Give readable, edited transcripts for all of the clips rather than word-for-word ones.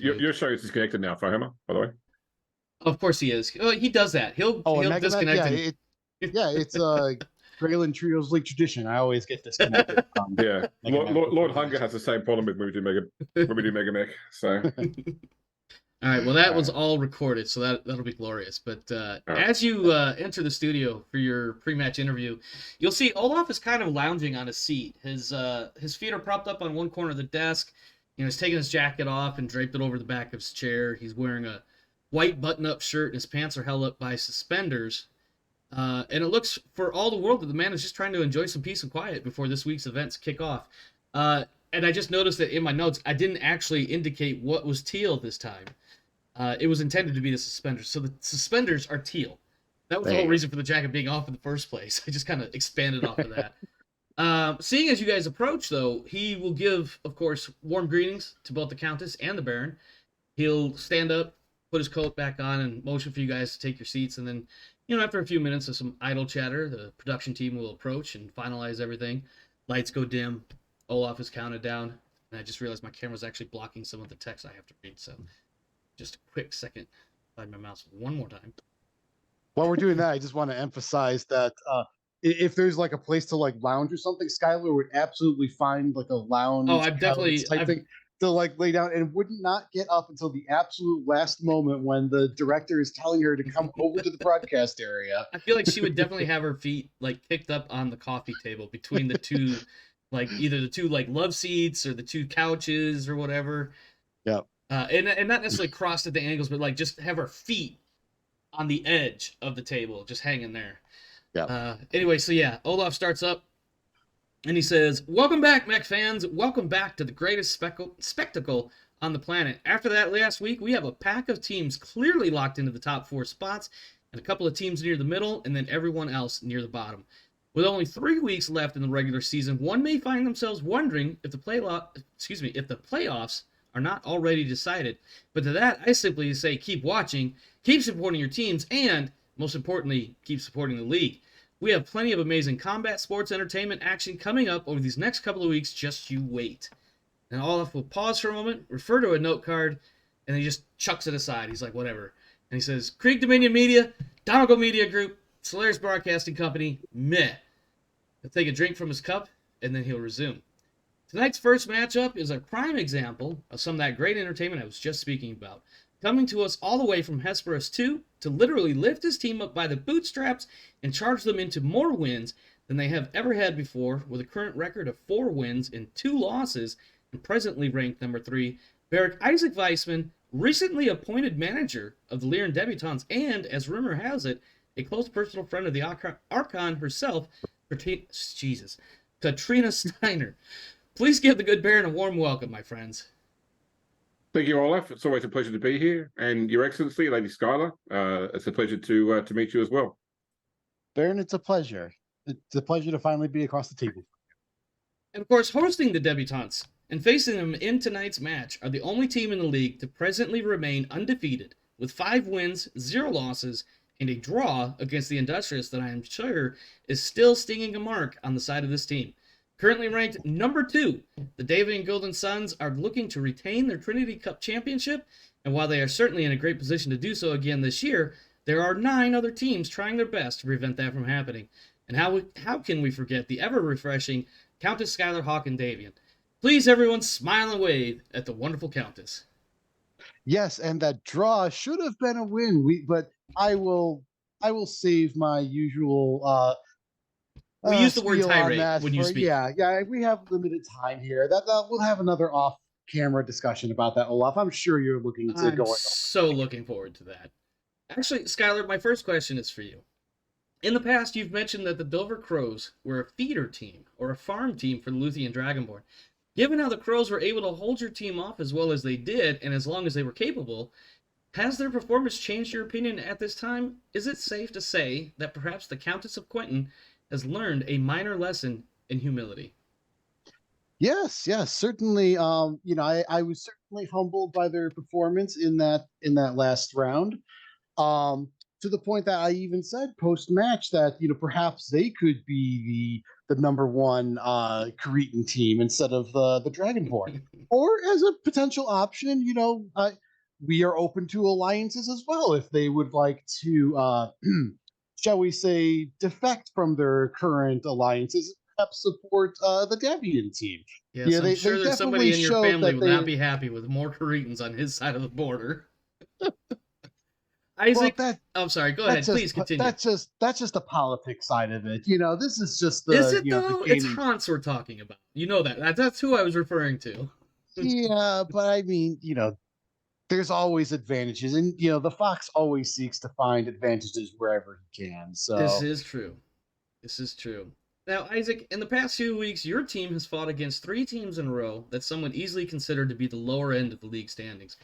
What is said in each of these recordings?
Your show is disconnected now for Homer, by the way. Of course he is. He does that. He'll disconnect. It's Grayland Trio's League tradition. I always get disconnected. Yeah, Lord Hunger has the same problem when we do Mega Mech. So. All right, well, that was all recorded, so that'll be glorious. But as you enter the studio for your pre-match interview, you'll see Olaf is kind of lounging on a seat. His feet are propped up on one corner of the desk. He's taking his jacket off and draped it over the back of his chair. He's wearing a white button-up shirt, and his pants are held up by suspenders. And it looks for all the world that the man is just trying to enjoy some peace and quiet before this week's events kick off. And I just noticed that in my notes, I didn't actually indicate what was teal this time. It was intended to be the suspenders. So the suspenders are teal. That was the whole reason for the jacket being off in the first place. I just kind of expanded off of that. Seeing as you guys approach, though, he will give, of course, warm greetings to both the Countess and the Baron. He'll stand up, put his coat back on, and motion for you guys to take your seats. And then, after a few minutes of some idle chatter, the production team will approach and finalize everything. Lights go dim. Olaf is counted down. And I just realized my camera's actually blocking some of the text I have to read, so... Just a quick second. Slide my mouse one more time. While we're doing that, I just want to emphasize that if there's like a place to like lounge or something, Skylar would absolutely find like a lounge. Oh, I've definitely thing to like lay down and would not get up until the absolute last moment when the director is telling her to come over to the broadcast area. I feel like she would definitely have her feet like kicked up on the coffee table between the two, like either the two like love seats or the two couches or whatever. Yeah. And not necessarily crossed at the angles, but like just have her feet on the edge of the table, just hanging there. Yeah. Anyway, so yeah, Olaf starts up and he says, "Welcome back, Mech fans. Welcome back to the greatest spectacle on the planet. After that last week, we have a pack of teams clearly locked into the top 4 spots and a couple of teams near the middle and then everyone else near the bottom. With only 3 weeks left in the regular season, one may find themselves wondering if the playoffs are not already decided. But to that, I simply say keep watching, keep supporting your teams, and, most importantly, keep supporting the league. We have plenty of amazing combat sports entertainment action coming up over these next couple of weeks. Just you wait." And Olaf will pause for a moment, refer to a note card, and he just chucks it aside. He's like, whatever. And he says, "Krieg Dominion Media, Donegal Media Group, Solaris Broadcasting Company, meh." He'll take a drink from his cup, and then he'll resume. Tonight's first matchup is a prime example of some of that great entertainment I was just speaking about. Coming to us all the way from Hesperus 2 to literally lift his team up by the bootstraps and charge them into more wins than they have ever had before, with a current record of 4 wins and 2 losses, and presently ranked number 3, Barrick Isaac Weissman, recently appointed manager of the Lyran Debutantes, and, as rumor has it, a close personal friend of the Archon herself, Katrina Steiner. Please give the good Baron a warm welcome, my friends. Thank you, Olaf. It's always a pleasure to be here. And Your Excellency, Lady Skylar, it's a pleasure to meet you as well. Baron, it's a pleasure. It's a pleasure to finally be across the table. And of course, hosting the debutantes and facing them in tonight's match are the only team in the league to presently remain undefeated, with 5 wins, 0 losses, and a draw against the Industrious that I am sure is still stinging a mark on the side of this team. Currently ranked number 2, the Davion Golden Suns are looking to retain their Trinity Cup championship, and while they are certainly in a great position to do so again this year, there are 9 other teams trying their best to prevent that from happening. And how can we forget the ever-refreshing Countess Skylar, Hawk, and Davion? Please, everyone, smile and wave at the wonderful Countess. Yes, and that draw should have been a win. But I will save my usual. We use the word tirade when you speak. Yeah, we have limited time here. That we'll have another off-camera discussion about that, Olaf. I'm sure you're looking to go. So looking forward to that. Actually, Skylar, my first question is for you. In the past, you've mentioned that the Dover Crows were a feeder team or a farm team for the Luthien Dragonborn. Given how the Crows were able to hold your team off as well as they did, and as long as they were capable, has their performance changed your opinion at this time? Is it safe to say that perhaps the Countess of Quentin has learned a minor lesson in humility? Yes, certainly. I was certainly humbled by their performance in that last round. to the point that I even said post match that perhaps they could be the number one Cretan team instead of the Dragonborn, or as a potential option, we are open to alliances as well if they would like to, shall we say, defect from their current alliances, perhaps support the Davion team. Yes, I'm sure there's somebody in your family that will not be happy with more Cretans on his side of the border. Isaac, I'm sorry. Go ahead. Please continue. That's just the politics side of it. This is just the. Is it though? It's Hans we're talking about. You know that. That's who I was referring to. Yeah, but I mean, there's always advantages, and the fox always seeks to find advantages wherever he can. So this is true. This is true. Now, Isaac, in the past few weeks, your team has fought against 3 teams in a row that some would easily consider to be the lower end of the league standings.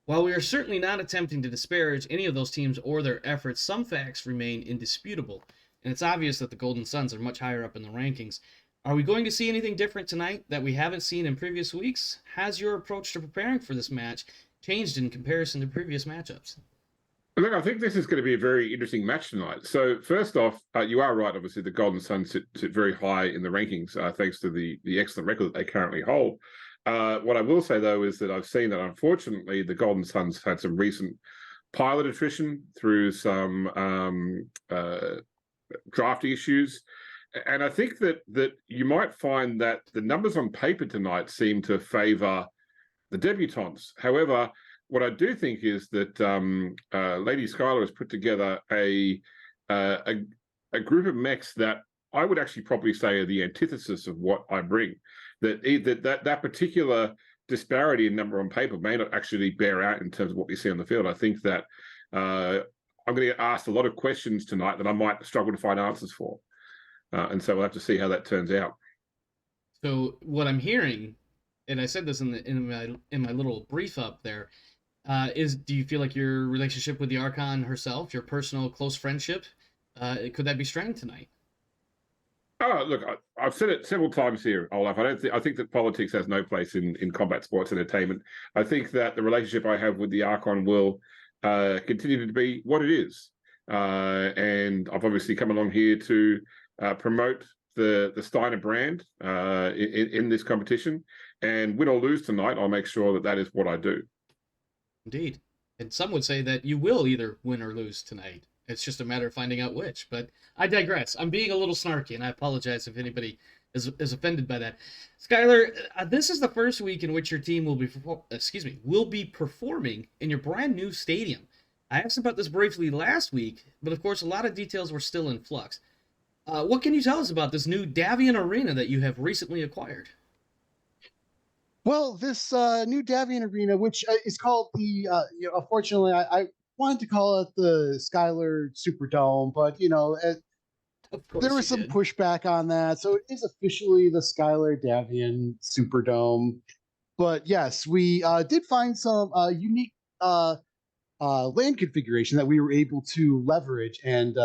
While we are certainly not attempting to disparage any of those teams or their efforts, some facts remain indisputable, and it's obvious that the Golden Suns are much higher up in the rankings. Are we going to see anything different tonight that we haven't seen in previous weeks? Has your approach to preparing for this match changed in comparison to previous matchups? Look, I think this is going to be a very interesting match tonight. So first off, you are right. Obviously, the Golden Suns sit very high in the rankings thanks to the excellent record that they currently hold. What I will say, though, is that I've seen that, unfortunately, the Golden Suns had some recent pilot attrition through some draft issues. And I think that you might find that the numbers on paper tonight seem to favour the debutantes. However, what I do think is that Lady Skylar has put together a group of mechs that I would actually probably say are the antithesis of what I bring. That particular disparity in number on paper may not actually bear out in terms of what we see on the field. I think that I'm going to get asked a lot of questions tonight that I might struggle to find answers for, and so we'll have to see how that turns out. So what I'm hearing, and I said this in my little brief up there, is do you feel like your relationship with the Archon herself, your personal close friendship, could that be strained tonight? Oh, look, I've said it several times here, Olaf. I think that politics has no place in combat sports entertainment. I think that the relationship I have with the Archon will continue to be what it is. And I've obviously come along here to promote the Steiner brand in this competition. And win or lose tonight, I'll make sure that is what I do. Indeed. And some would say that you will either win or lose tonight. It's just a matter of finding out which. But I digress. I'm being a little snarky, and I apologize if anybody is offended by that. Skylar, this is the first week in which your team will be performing in your brand new stadium. I asked about this briefly last week, but of course a lot of details were still in flux. What can you tell us about this new Davion Arena that you have recently acquired? Well, this new Davion Arena, which is called the, unfortunately, I wanted to call it the Skylar Superdome, but, there was some pushback on that. So it is officially the Skylar Davion Superdome. But yes, we did find some unique land configuration that we were able to leverage and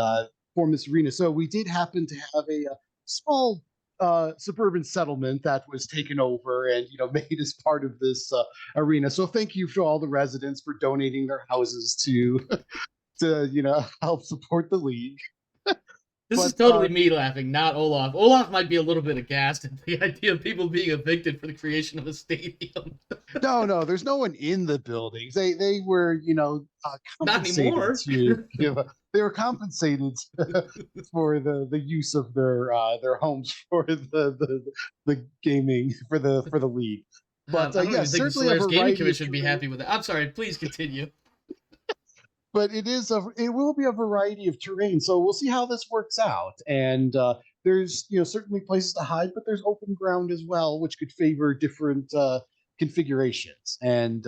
form this arena. So we did happen to have a small suburban settlement that was taken over and made as part of this arena. So thank you to all the residents for donating their houses to help support the league. This is totally me laughing, not Olaf. Olaf might be a little bit aghast at the idea of people being evicted for the creation of a stadium. No, there's no one in the buildings. They were, compensated not anymore. They were compensated for the use of their homes for the gaming for the league. But I don't yeah, think certainly the Gaming Commission would be happy with that. I'm sorry, please continue. But it will be a variety of terrain, so we'll see how this works out. And there's certainly places to hide, but there's open ground as well, which could favor different configurations. And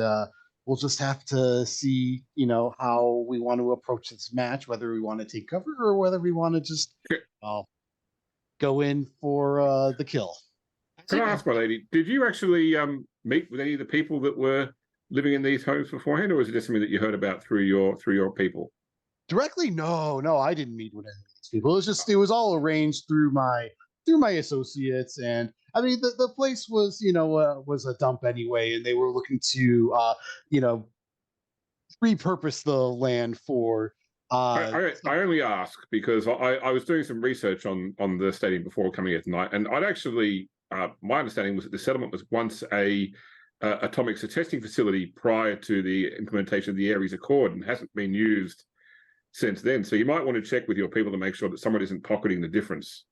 we'll just have to see how we want to approach this match, whether we want to take cover or whether we want to just go in for the kill. Can I ask, my lady, did you actually meet with any of the people that were living in these homes beforehand, or was it just something that you heard about through your people? Directly, no, I didn't meet with any of these people. It was all arranged through my associates, and I mean the place was was a dump anyway, and they were looking to repurpose the land for I only ask because I was doing some research on the stadium before coming here tonight, and I'd actually my understanding was that the settlement was once a atomic testing facility prior to the implementation of the Aries Accord and hasn't been used since then. So you might want to check with your people to make sure that someone isn't pocketing the difference.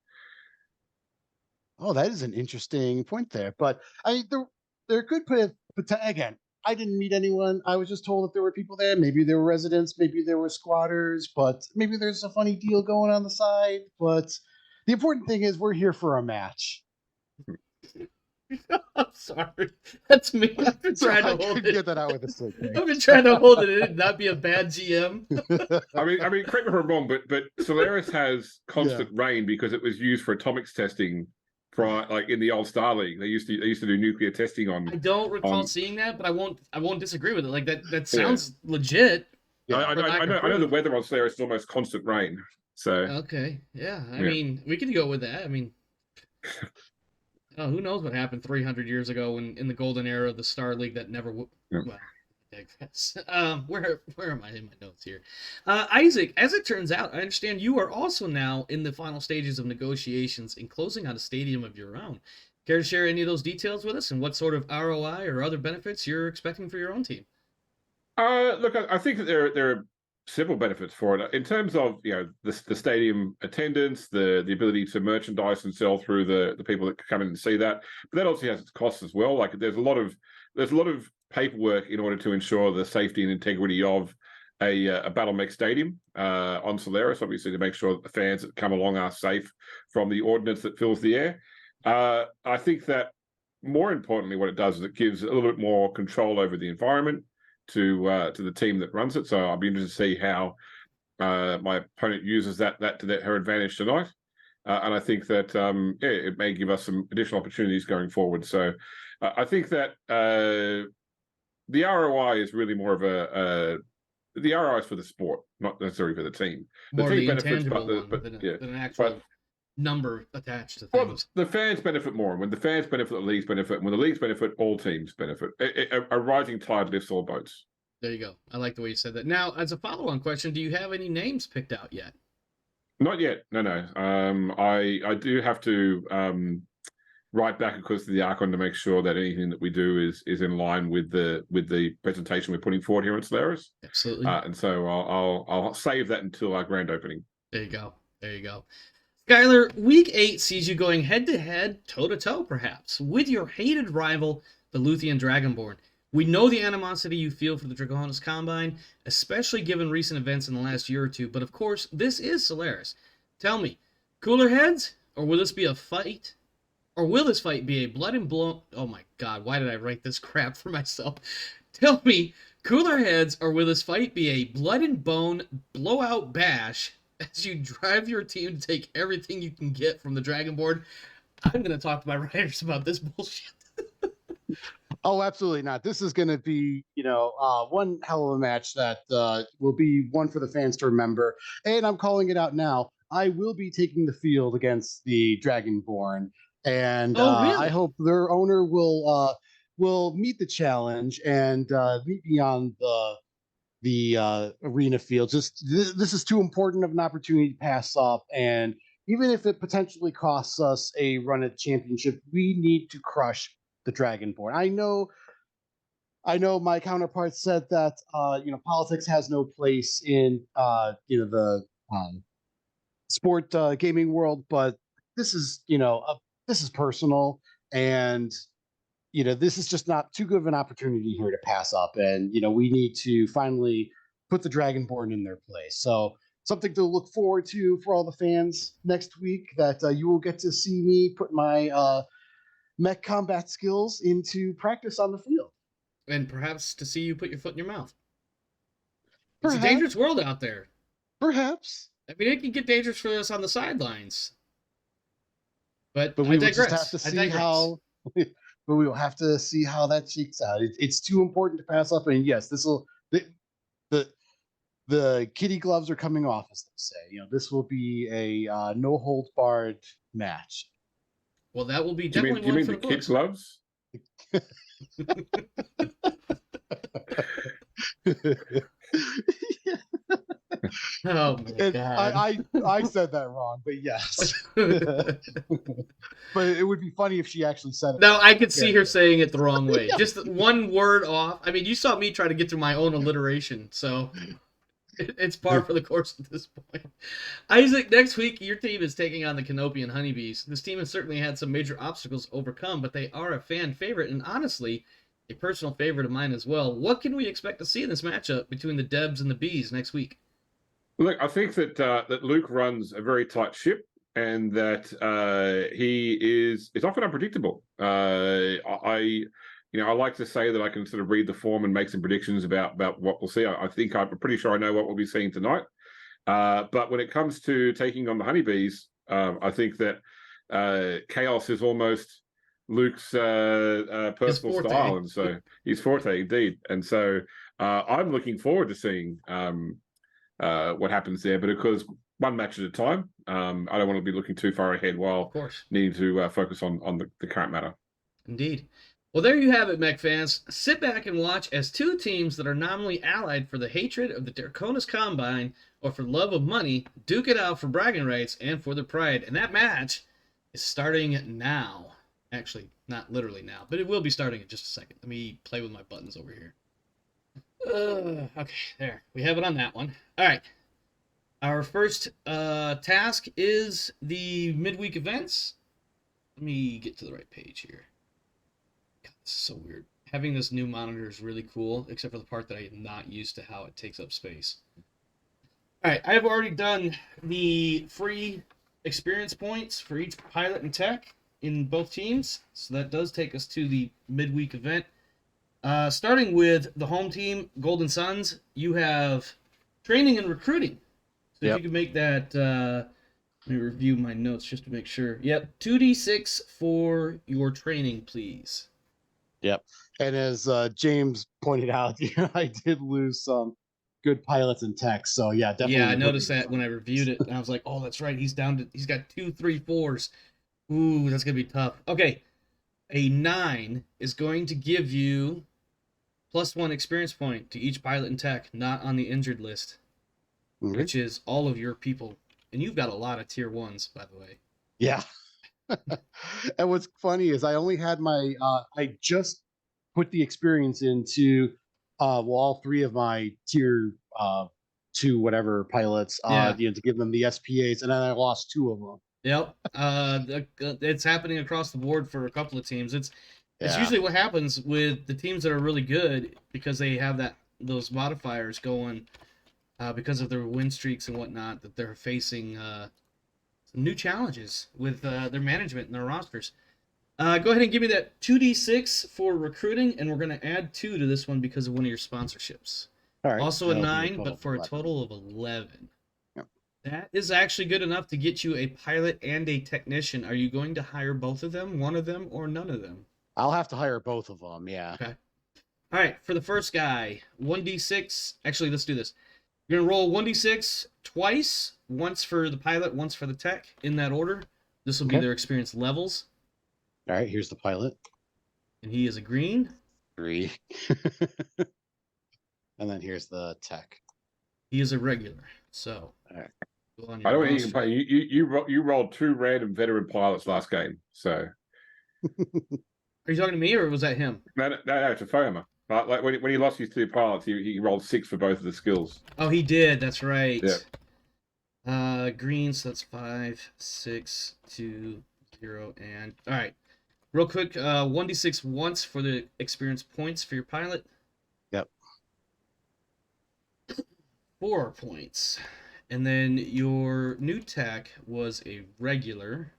Oh, that is an interesting point there. But there could put again. I didn't meet anyone. I was just told that there were people there. Maybe there were residents. Maybe there were squatters. But maybe there's a funny deal going on the side. But the important thing is we're here for a match. I'm sorry. That's me. I've been trying to hold it. Get that out with a stick. I've been trying to hold it in and not be a bad GM. I mean, correct me if I'm wrong, but Solaris has constant rain because it was used for atomics testing. Like in the old Star League, they used to do nuclear testing on. I don't recall seeing that, but I won't disagree with it. Like that sounds legit. Yeah. I know the weather on Solaris is almost constant rain. So okay, yeah. I mean, we could go with that. I mean, who knows what happened 300 years ago in the golden era of the Star League that never would. Yeah. Well, I guess. Where am I in my notes here? Isaac, as it turns out, I understand you are also now in the final stages of negotiations in closing on a stadium of your own. Care to share any of those details with us and what sort of ROI or other benefits you're expecting for your own team? Look, I think that there are several benefits for it in terms of the stadium attendance, the ability to merchandise and sell through the people that come in and see that. But that also has its costs as well. Like there's a lot of paperwork in order to ensure the safety and integrity of a Battle Mech stadium on Solaris, obviously to make sure that the fans that come along are safe from the ordnance that fills the air. I think that more importantly, what it does is it gives a little bit more control over the environment to the team that runs it. So I'll be interested to see how my opponent uses that to her advantage tonight. And I think that it may give us some additional opportunities going forward. So I think that the ROI is really more of the ROI is for the sport, not necessarily for the team. The team benefits, but than an actual number attached to things. Well, the fans benefit more. When the fans benefit, the leagues benefit. When the leagues benefit, all teams benefit. A rising tide lifts all boats. There you go. I like the way you said that. Now, as a follow-on question, do you have any names picked out yet? Not yet. No. I do have to write back across to the Archon to make sure that anything that we do is in line with the presentation we're putting forward here at Solaris. Absolutely. And so I'll save that until our grand opening. There you go. Skylar, Week 8 sees you going head-to-head, toe-to-toe, perhaps, with your hated rival, the Luthien Dragonborn. We know the animosity you feel for the Draconis Combine, especially given recent events in the last year or two, but of course, this is Solaris. Tell me, cooler heads, or will this be a fight? Or will this fight be a blood and blown... Oh my god, why did I write this crap for myself? Tell me, cooler heads, or will this fight be a blood and bone blowout bash as you drive your team to take everything you can get from the Dragonborn? I'm going to talk to my writers about this bullshit. Oh, absolutely not. This is going to be, one hell of a match that will be one for the fans to remember. And I'm calling it out now. I will be taking the field against the Dragonborn. And really? I hope their owner will meet the challenge and meet me on the arena field. Just this is too important of an opportunity to pass up. And even if it potentially costs us a run at championship, we need to crush the Dragonborn. I know my counterpart said that politics has no place in the sport gaming world, but this is this is personal, and this is just not too good of an opportunity here to pass up, and we need to finally put the Dragonborn in their place. So something to look forward to for all the fans next week, that you will get to see me put my mech combat skills into practice on the field. And perhaps to see you put your foot in your mouth. It's a dangerous world out there. Perhaps. I mean, it can get dangerous for us on the sidelines. But we will just have to see how. But we will have to see how that shakes out. It's too important to pass up. And yes, this will the kitty gloves are coming off, as they say. This will be a no holds barred match. Well, that will be definitely one for the kid gloves? Oh my God. I said that wrong, but yes. But it would be funny if she actually said it. No, I could see her saying it the wrong way. Just one word off. I mean, you saw me try to get through my own alliteration, so it's par for the course at this point. Isaac, next week your team is taking on the Canopian Honeybees. This team has certainly had some major obstacles overcome, but they are a fan favorite and honestly a personal favorite of mine as well. What can we expect to see in this matchup between the Debs and the Bees next week? Look, I think that Luke runs a very tight ship, and that it's often unpredictable. I like to say that I can sort of read the form and make some predictions about what we'll see. I'm pretty sure I know what we'll be seeing tonight. But when it comes to taking on the Honeybees, I think that chaos is almost Luke's personal style, and so his forte indeed. And so I'm looking forward to seeing what happens there, but of course, one match at a time. I don't want to be looking too far ahead while needing to focus on the current matter. Indeed. Well, there you have it, Mech fans. Sit back and watch as two teams that are nominally allied for the hatred of the Draconis Combine or for love of money duke it out for bragging rights and for their pride. And that match is starting now. Actually, not literally now, but it will be starting in just a second. Let me play with my buttons over here. Okay, there. We have it on that one. All right. Our first task is the midweek events. Let me get to the right page here. God, this is so weird. Having this new monitor is really cool, except for the part that I am not used to how it takes up space. All right, I have already done the free experience points for each pilot and tech in both teams. So that does take us to the midweek event. Starting with the home team, Golden Suns, you have training and recruiting. So if you could make that, let me review my notes just to make sure. Yep, 2d6 for your training, please. Yep. And as James pointed out, I did lose some good pilots and techs. So yeah, definitely. Yeah, I noticed that when I reviewed it. And I was like, oh, that's right. He's got 2, 3, 4s. Ooh, that's going to be tough. Okay. A 9 is going to give you +1 experience point to each pilot and tech not on the injured list, which is all of your people. And you've got a lot of tier 1s, by the way. Yeah. And what's funny is I only had my, I just put the experience into all 3 of my tier 2 whatever pilots to give them the SPAs, and then I lost 2 of them. Yep. It's happening across the board for a couple of teams. It's usually what happens with the teams that are really good because they have those modifiers going because of their win streaks and whatnot, that they're facing some new challenges with their management and their rosters. Go ahead and give me that 2d6 for recruiting, and we're going to add 2 to this one because of one of your sponsorships. All right. Also a 9, but for a total of 11. Yep. That is actually good enough to get you a pilot and a technician. Are you going to hire both of them, one of them, or none of them? I'll have to hire both of them, yeah. Okay. All right, for the first guy, 1d6. Actually, let's do this. You're going to roll 1d6 twice, once for the pilot, once for the tech, in that order. This will be their experience levels. All right, here's the pilot. And he is a green. 3. And then here's the tech. He is a regular. So, all right. I don't think you can play. You rolled 2 random veteran pilots last game, so. Are you talking to me, or was that him? No, it's a Foamer. Like when he lost his 2 pilots, he rolled 6 for both of the skills. Oh, he did. That's right. Yeah. Green, so that's 5, 6, 2, 0, and all right. Real quick, 1d6 once for the experience points for your pilot. Yep. 4 points, and then your new tech was a regular.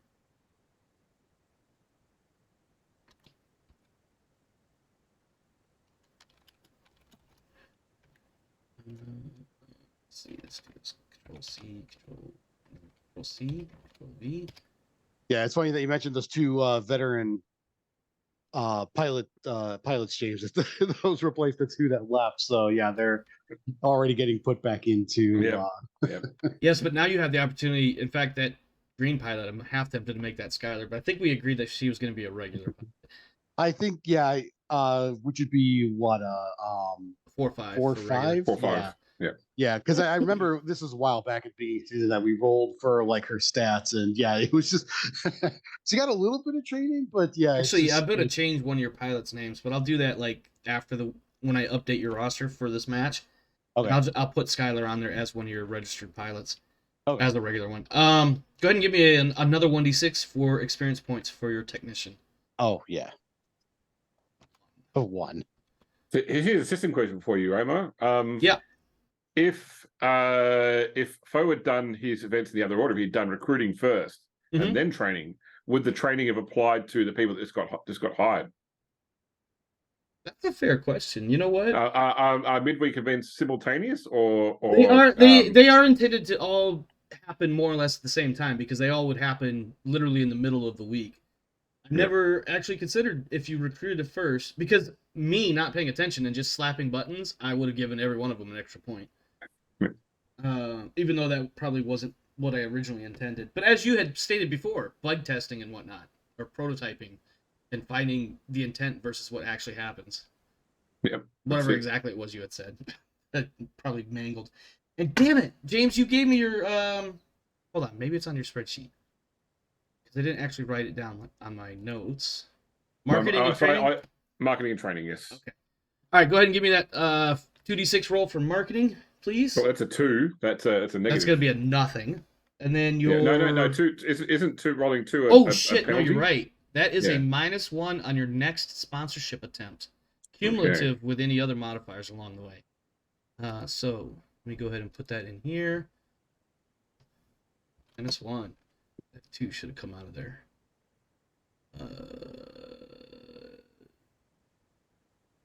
Let's do this. Control C, Control C, Control V. Yeah, it's funny that you mentioned those 2 veteran pilots, James. Those replaced the 2 that left. So yeah, they're already getting put back into. Yes, but now you have the opportunity. In fact, that green pilot, I'm half tempted to make that Skylar, but I think we agreed that she was going to be a regular. I think which would be what 4-5. 4-5. 4-5. Yeah, because I remember this was a while back at B2 that we rolled for like her stats, and yeah, it was just she got a little bit of training, but yeah, actually, I'm gonna change one of your pilots' names, but I'll do that like after when I update your roster for this match. Okay, I'll put Skylar on there as one of your registered pilots, okay. as a regular one. Go ahead and give me another 1d6 for experience points for your technician. Oh yeah, a 1. So here's a system question for you, Omar. Yeah. If Foe had done his events in the other order, if he'd done recruiting 1st and then training, would the training have applied to the people that just got hired? That's a fair question. You know what? Are midweek events simultaneous, or they are intended to all happen more or less at the same time, because they all would happen literally in the middle of the week. I've never actually considered if you recruited first, because me not paying attention and just slapping buttons, I would have given every one of them an extra point. Even though that probably wasn't what I originally intended. But as you had stated before, bug testing and whatnot, or prototyping, and finding the intent versus what actually happens. Yep. Whatever exactly it was you had said. Probably mangled. And damn it, James, you gave me your hold on, maybe it's on your spreadsheet. Because I didn't actually write it down on my notes. Marketing and training? Marketing and training, yes. Okay. All right, go ahead and give me that 2d6 roll for marketing, please. Well, that's a 2. That's a negative. That's going to be a nothing. And then you'll... No. 2 isn't 2 rolling 2 shit, no, you're right. That is a -1 on your next sponsorship attempt. Cumulative with any other modifiers along the way. So let me go ahead and put that in here. -1. That 2 should have come out of there.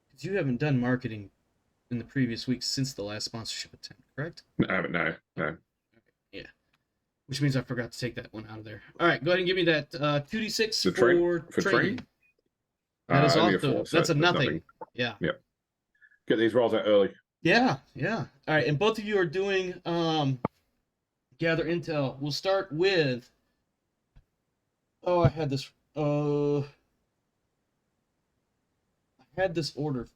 Because you haven't done marketing in the previous week since the last sponsorship attempt, correct? No. Yeah. Which means I forgot to take that one out of there. All right, go ahead and give me that 2d6 for training. That is also that's a nothing. Yeah. Yep. Get these rolls out early. Yeah. All right, and both of you are doing gather intel. We'll start with. Oh, I had this. I had this order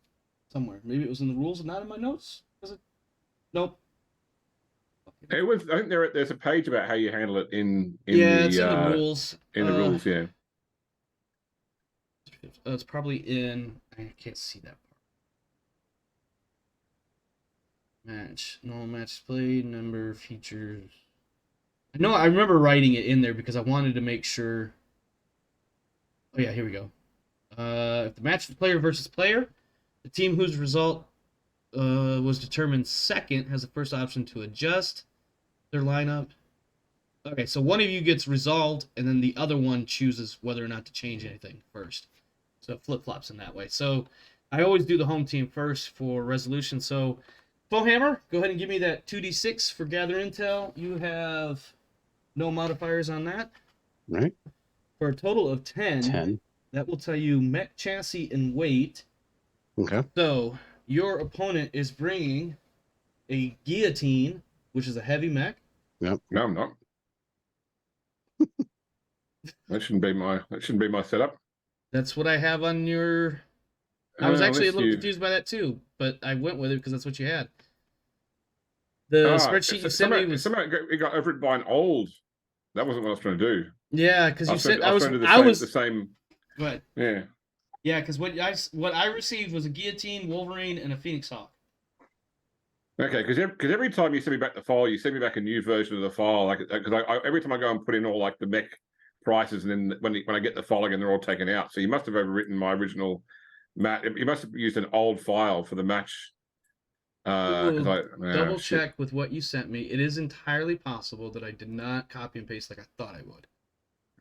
somewhere. Maybe it was in the rules and not in my notes. Was it? Nope. It was. I think there's a page about how you handle it in it's in the rules. In the rules, yeah. It's probably in. I can't see that part. Match. Normal match played. Number features. I remember writing it in there because I wanted to make sure. Oh yeah, here we go. If the match is player versus player, the team whose result was determined second has the first option to adjust their lineup. Okay, so one of you gets resolved, and then the other one chooses whether or not to change anything first. So it flip-flops in that way. So I always do the home team first for resolution. So, Foehammer, go ahead and give me that 2d6 for gather intel. You have no modifiers on that. Right. For a total of 10. That will tell you mech chassis and weight. Okay. So your opponent is bringing a guillotine, which is a heavy mech. Yep. No, I'm not. That shouldn't be my setup. That's what I have on your. I was actually a little confused by that too, but I went with it because that's what you had. The spreadsheet you sent me was. Somehow it got overwritten by an old. That wasn't what I was trying to do. Yeah, because you said I was the same. Go ahead. Yeah. Yeah, because what I received was a guillotine, Wolverine, and a Phoenix Hawk. Okay, because every time you send me back the file, you send me back a new version of the file. Like, because every time I go and put in all like the mech prices, and then when I get the file again, they're all taken out. So you must have overwritten my original match. You must have used an old file for the match. Double check with what you sent me. It is entirely possible that I did not copy and paste like I thought I would.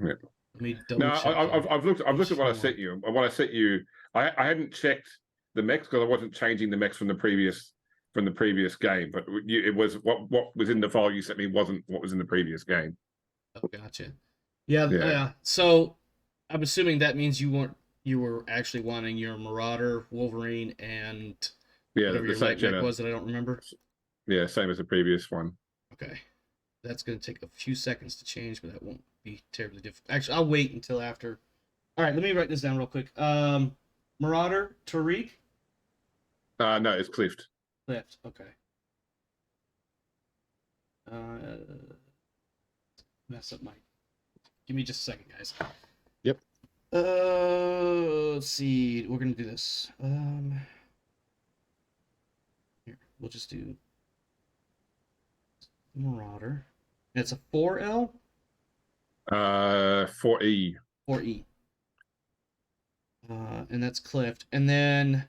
Yeah. Let me double check. I've looked at what I sent you. What I sent you, I hadn't checked the mechs because I wasn't changing the mechs from the previous game. But it was what was in the file you sent me wasn't what was in the previous game. Oh, gotcha. Yeah. So I'm assuming that means you were actually wanting your Marauder, Wolverine, and whatever your light mech was that I don't remember. Yeah, same as the previous one. Okay. That's going to take a few seconds to change, but that won't be terribly difficult. Actually, I'll wait until after. All right, let me write this down real quick. Marauder, Tariq? No, it's Clift. Clift, okay. Mess up my. Give me just a second, guys. Yep. Let's see. We're gonna do this. Here, we'll just do Marauder. And it's a 4L. 4E. 4E. And that's Clift. And then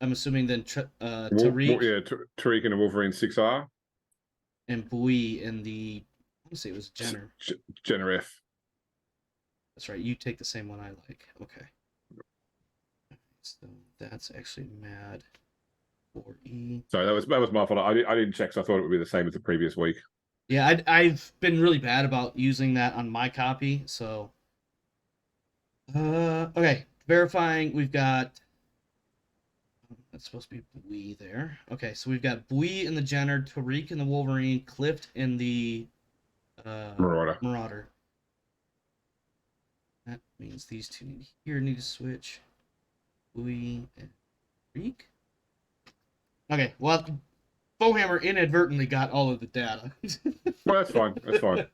I'm assuming then Tariq. Yeah, Tariq and a Wolverine 6R. And Bui in the, I want to say it was Jenner. Jenner F. That's right. You take the same one I like. Okay. So that's actually Mad 4E. Sorry, that was my fault. I didn't check, so I thought it would be the same as the previous week. Yeah, I've been really bad about using that on my copy. So, okay, verifying. We've got. That's supposed to be Bui there. Okay, so we've got Bui in the Jenner, Tariq in the Wolverine, Clift in the Marauder. That means these two need to switch. Bui and Tariq. Okay, well, Bowhammer inadvertently got all of the data. Well, that's fine. That's fine.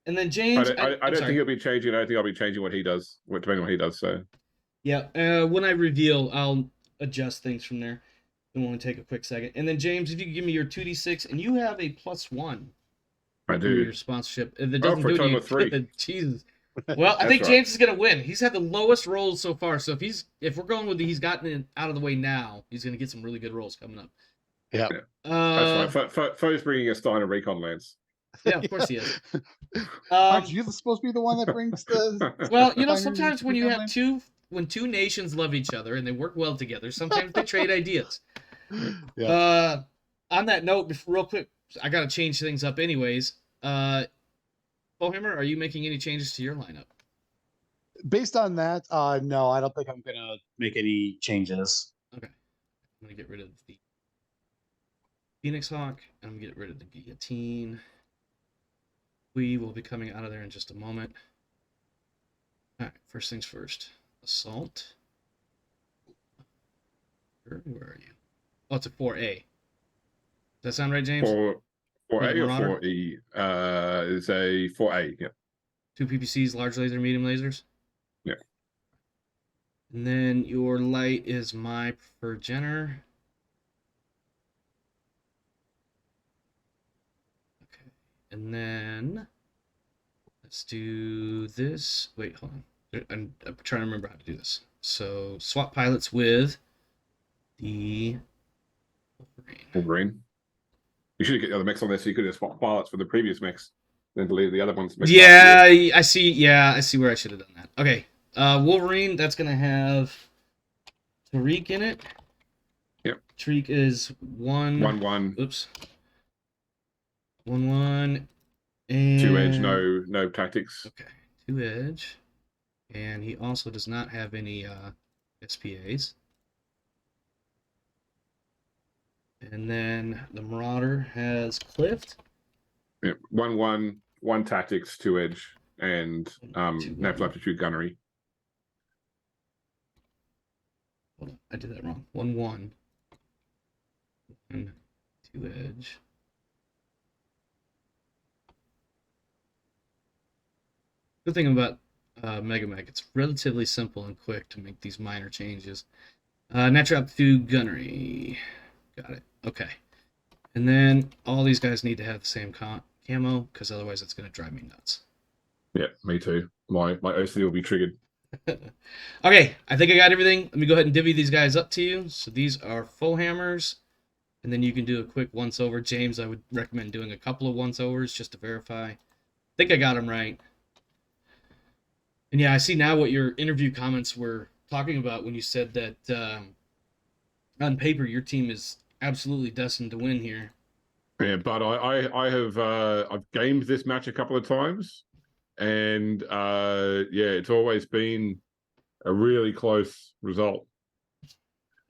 And then James. I don't think he'll be changing. I don't think I'll be changing what he does, depending on what he does. So. Yeah, when I reveal, I'll adjust things from there. I want to take a quick second. And then, James, if you could give me your 2d6, and you have a +1. I do. Your sponsorship. It doesn't do any 3. Jesus. Well, I think James is going to win. He's had the lowest rolls so far. So if we're going with he's gotten it out of the way now, he's going to get some really good rolls coming up. Yeah. That's fine. Foe's bringing a Steiner Recon Lance. Yeah, of course he is. Aren't you supposed to be the one that brings the... Well, sometimes when you have when two nations love each other and they work well together, sometimes they trade ideas. Yeah. On that note, real quick, I got to change things up anyways. Bowhammer, are you making any changes to your lineup? Based on that, no, I don't think I'm going to make any changes. Okay. I'm going to get rid of the Phoenix Hawk. I'm going to get rid of the Guillotine. We will be coming out of there in just a moment. All right, first things first. Assault. Where are you? Oh, it's a 4A. Does that sound right, James? 4A or 4E? It's a 4A, yeah. 2 PPCs, large laser, medium lasers? Yeah. And then your light is my preferred Jenner. Okay. And then let's do this. Wait, hold on. I'm trying to remember how to do this. So swap pilots with the Wolverine. You should get the other mix on there so you could have swapped pilots for the previous mix, then delete the other ones. Yeah, I see. Yeah, I see where I should have done that. Okay, Wolverine. That's gonna have Tariq in it. Yep. Tariq is 1-1. Oops. 1-1 and 2 edge, no tactics. Okay, 2 edge. And he also does not have any SPAs. And then the Marauder has Clift. Yeah, 1-1, 1 tactics, 2 edge, and natural aptitude gunnery. Hold on, I did that wrong. 1-1, 1 2 edge. Good thing about Mega Mag, it's relatively simple and quick to make these minor changes. Natural aptitude gunnery. Got it. Okay. And then all these guys need to have the same camo, because otherwise it's going to drive me nuts. Yeah, me too. My OCD will be triggered. Okay, I think I got everything. Let me go ahead and divvy these guys up to you. So these are full hammers, and then you can do a quick once-over. James, I would recommend doing a couple of once-overs just to verify. I think I got them right. And yeah, I see now what your interview comments were talking about when you said that on paper your team is absolutely destined to win here. Yeah, but I have I've gamed this match a couple of times, and yeah, it's always been a really close result.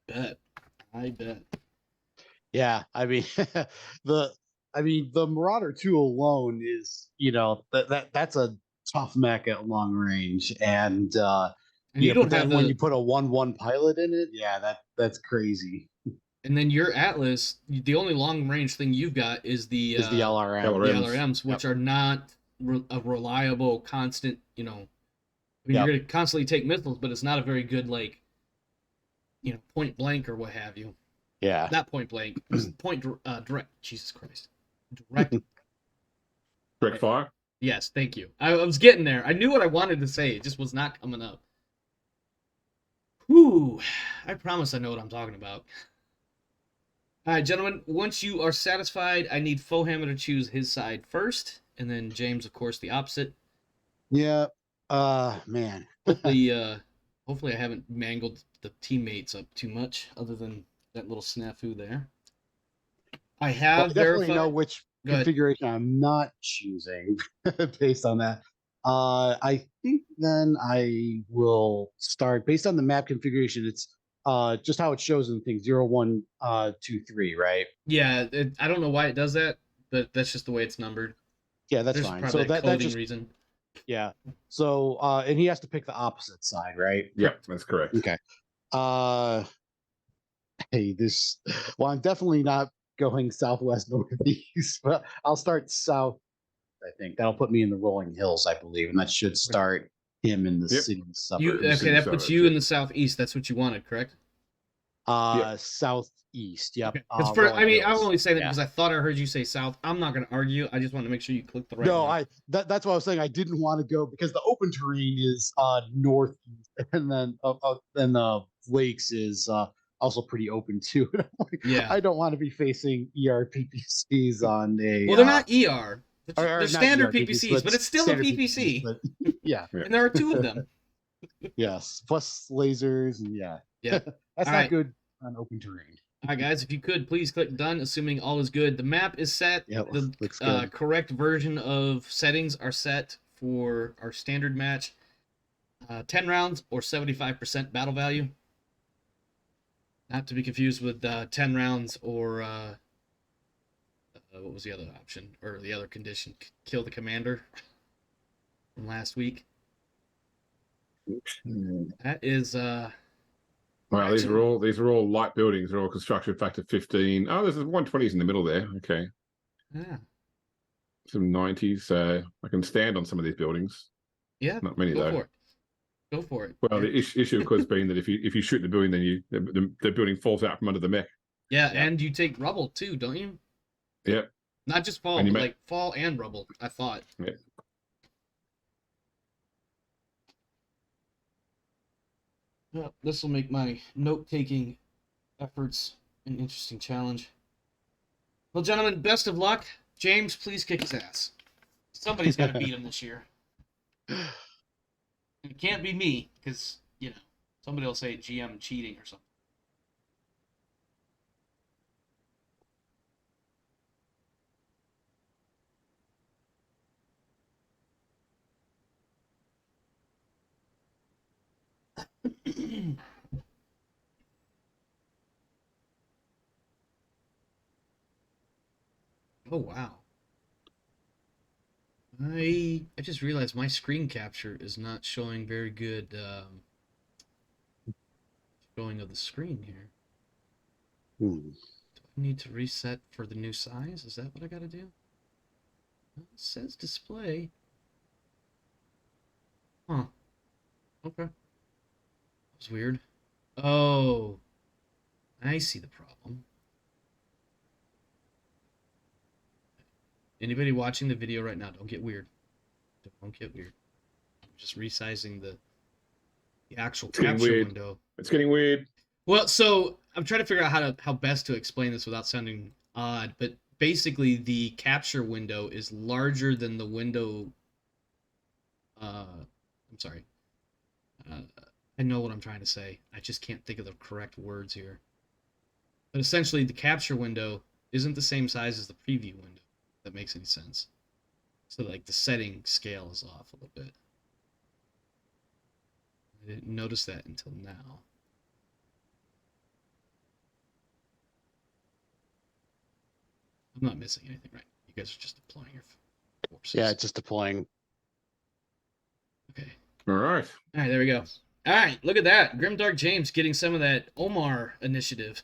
I bet. Yeah, I mean the Marauder 2 alone is, that's a tough mech at long range, and And you don't have when you put a 1/1 pilot in it, that's crazy. And then your Atlas, the only long range thing you've got is the LRM. The LRMs, which are not a reliable, constant. You know, I mean, you're going to constantly take missiles, but it's not a very good point blank or what have you. Yeah. Not point blank. Point direct. Jesus Christ. Direct. Direct fire. Yes, thank you. I was getting there. I knew what I wanted to say. It just was not coming up. Whew. I promise I know what I'm talking about. All right, gentlemen, once you are satisfied, I need Fohammer to choose his side first, and then James, of course, the opposite. Yeah. Man. Hopefully I haven't mangled the teammates up too much, other than that little snafu there. I have definitely know which configuration I'm not choosing based on that. I think then I will start based on the map configuration. It's just how it shows in things 0, 1, 2, 3, right? Yeah, I don't know why it does that, but that's just the way it's numbered. Yeah, that's fine. So that's just reason. Yeah. So and he has to pick the opposite side, right? Yeah, that's correct. Okay. Hey, I'm definitely not going southwest northeast, but I'll start south. I think that'll put me in the rolling hills, I believe, and that should start him in the city suburbs. That puts you in the southeast. That's what you wanted, correct? Southeast. Yep. Okay. I'm only saying that because I thought I heard you say south. I'm not going to argue. I just want to make sure you click the right. No, one. That's what I was saying. I didn't want to go because the open terrain is northeast, and then the lakes is also pretty open too. Yeah. I don't want to be facing PPCs on a. Well, they're not ER. They're standard PPCs, but it's still a PPC. But, yeah. And there are 2 of them. Yes, plus lasers and yeah. That's all not good on open terrain. All right, guys, if you could please click done, assuming all is good. The map is set. Yeah, the correct version of settings are set for our standard match. 10 rounds or 75% battle value. Not to be confused with 10 rounds or what was the other option or the other condition? Kill the commander from last week. That is Wow, these are all light buildings. They're all construction factor 15. Oh, there's 120s in the middle there. Okay. Yeah. Some 90s. I can stand on some of these buildings. Yeah. Not many though. Go for it. Well, the issue of course being that if you shoot the building, then the building falls out from under the mech. Yeah, and you take rubble too, don't you? Yeah. Not just fall, but like fall and rubble. I thought. Yeah. Well, this will make my note-taking efforts an interesting challenge. Well, gentlemen, best of luck. James, please kick his ass. Somebody's got to beat him this year. It can't be me, because, somebody will say GM cheating or something. Oh, wow. I just realized my screen capture is not showing very good showing of the screen here. Do I need to reset for the new size? Is that what I gotta do? Well, it says display. Huh. Okay. That was weird. Oh. I see the problem. Anybody watching the video right now, don't get weird. Don't get weird. I'm just resizing the actual capture window. It's getting weird. Well, so I'm trying to figure out how best to explain this without sounding odd, but basically the capture window is larger than the window. I'm sorry. I know what I'm trying to say. I just can't think of the correct words here. But essentially, the capture window isn't the same size as the preview window. If that makes any sense. So, like, the setting scale is off a little bit. I didn't notice that until now. I'm not missing anything, right? You guys are just deploying your forces. Yeah, just deploying. Okay. All right. All right, there we go. All right, look at that. Grimdark James getting some of that Omar initiative.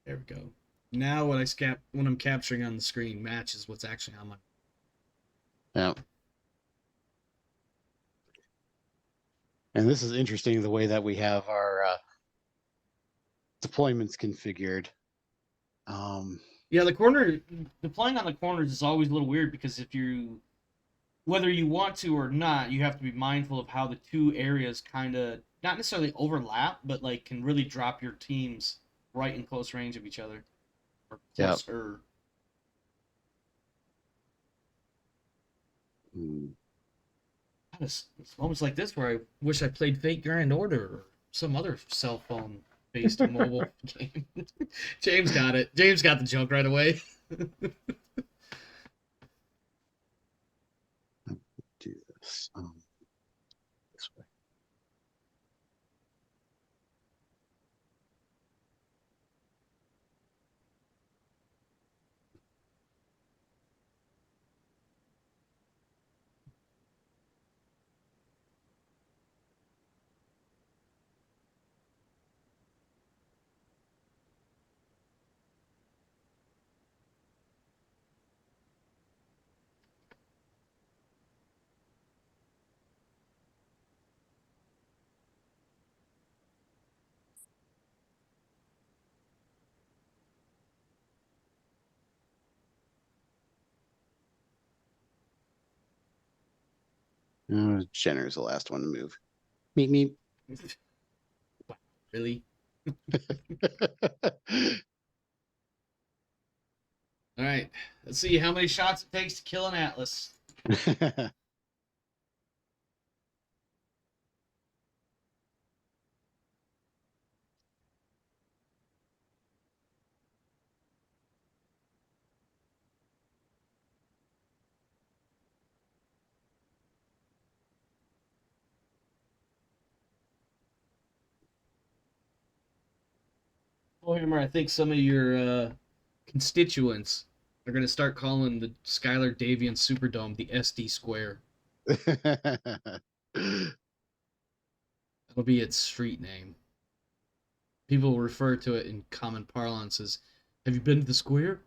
There we go. Now what I'm capturing on the screen matches what's actually on my. Yeah. And this is interesting, the way that we have our deployments configured. Yeah, deploying on the corners is always a little weird because whether you want to or not, you have to be mindful of how the two areas kind of not necessarily overlap, but like can really drop your teams right in close range of each other, or closer. It's moments like this where I wish I played Fate Grand Order or some other cell phone based mobile game. James got it. James got the joke right away. Do this this way. Jenner's the last one to move. Meet me. Really? All right. Let's see how many shots it takes to kill an Atlas. Warhammer, I think some of your constituents are going to start calling the Skylar Davion Superdome the SD Square. That'll be its street name. People refer to it in common parlance as, "Have you been to the square?"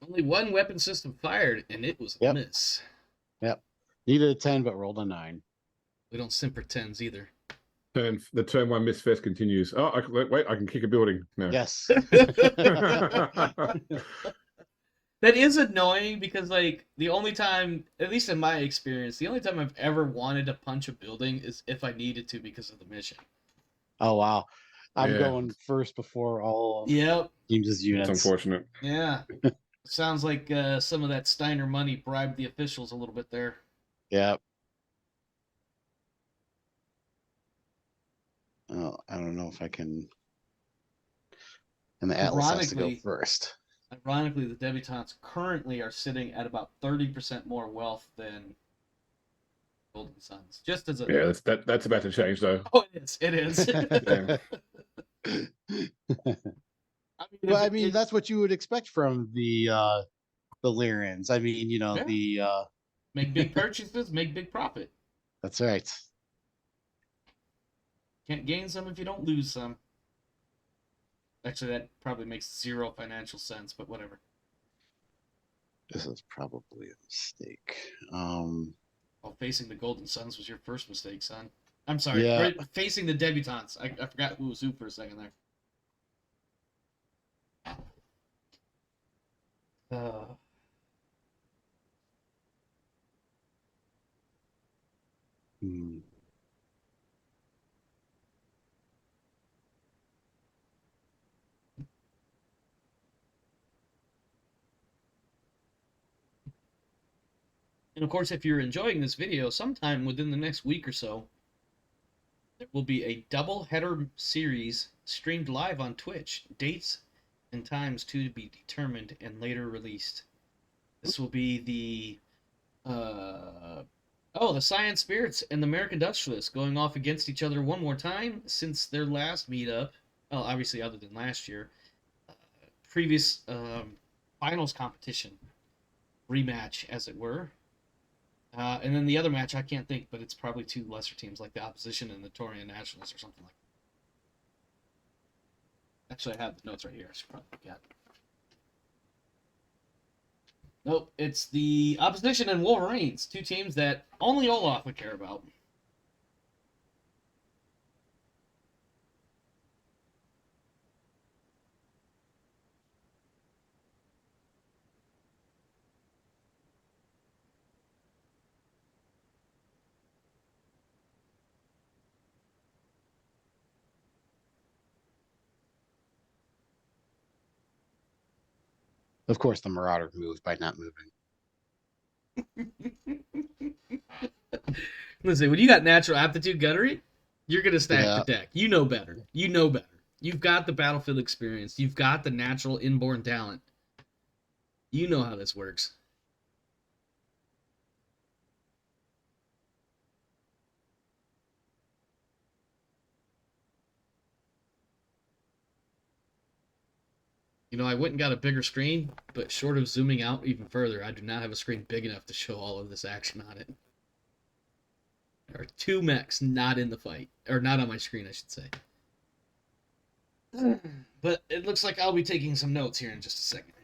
Only one weapon system fired, and it was a miss. Yep. Needed a 10, but rolled a 9. We don't simper 10s either. The turn one misfest continues. Oh, wait, I can kick a building now. Yes. That is annoying because, like, the only time, at least in my experience, the only time I've ever wanted to punch a building is if I needed to because of the mission. Oh, wow. I'm going first before all teams' units. It's unfortunate. Yeah. Sounds like some of that Steiner money bribed the officials a little bit there. Yeah. Oh, I don't know if I can. And the Atlas has to go first. Ironically, the Debutantes currently are sitting at about 30% more wealth than Golden Suns. Just as a that's about to change though. Oh, it is. I mean, that's what you would expect from the Lyrans. I mean, the make big purchases, make big profit. That's right. Can't gain some if you don't lose some. Actually, that probably makes zero financial sense, but whatever. This is probably a mistake. Facing the Golden Suns was your first mistake, son. I'm sorry. Yeah. Facing the Debutantes. I forgot who was who for a second there. And of course, if you're enjoying this video, sometime within the next week or so, there will be a double header series streamed live on Twitch. Dates and times to be determined and later released. This will be the the Science Spirits and the American Industrialists going off against each other one more time since their last meetup. Well, obviously, other than last year, previous finals competition rematch, as it were. And then the other match, I can't think, but it's probably two lesser teams like the Opposition and the Torian Nationalists or something like that. Actually, I have the notes right here. I should probably look at it. Nope, it's the Opposition and Wolverines, two teams that only Olaf would care about. Of course, the Marauder moved by not moving. Listen, when you got natural aptitude gunnery, you're going to stack the deck. You know better. You know better. You've got the battlefield experience. You've got the natural inborn talent. You know how this works. You know, I went and got a bigger screen, but short of zooming out even further, I do not have a screen big enough to show all of this action on it. There are two mechs not in the fight. Or not on my screen, I should say. But it looks like I'll be taking some notes here in just a second.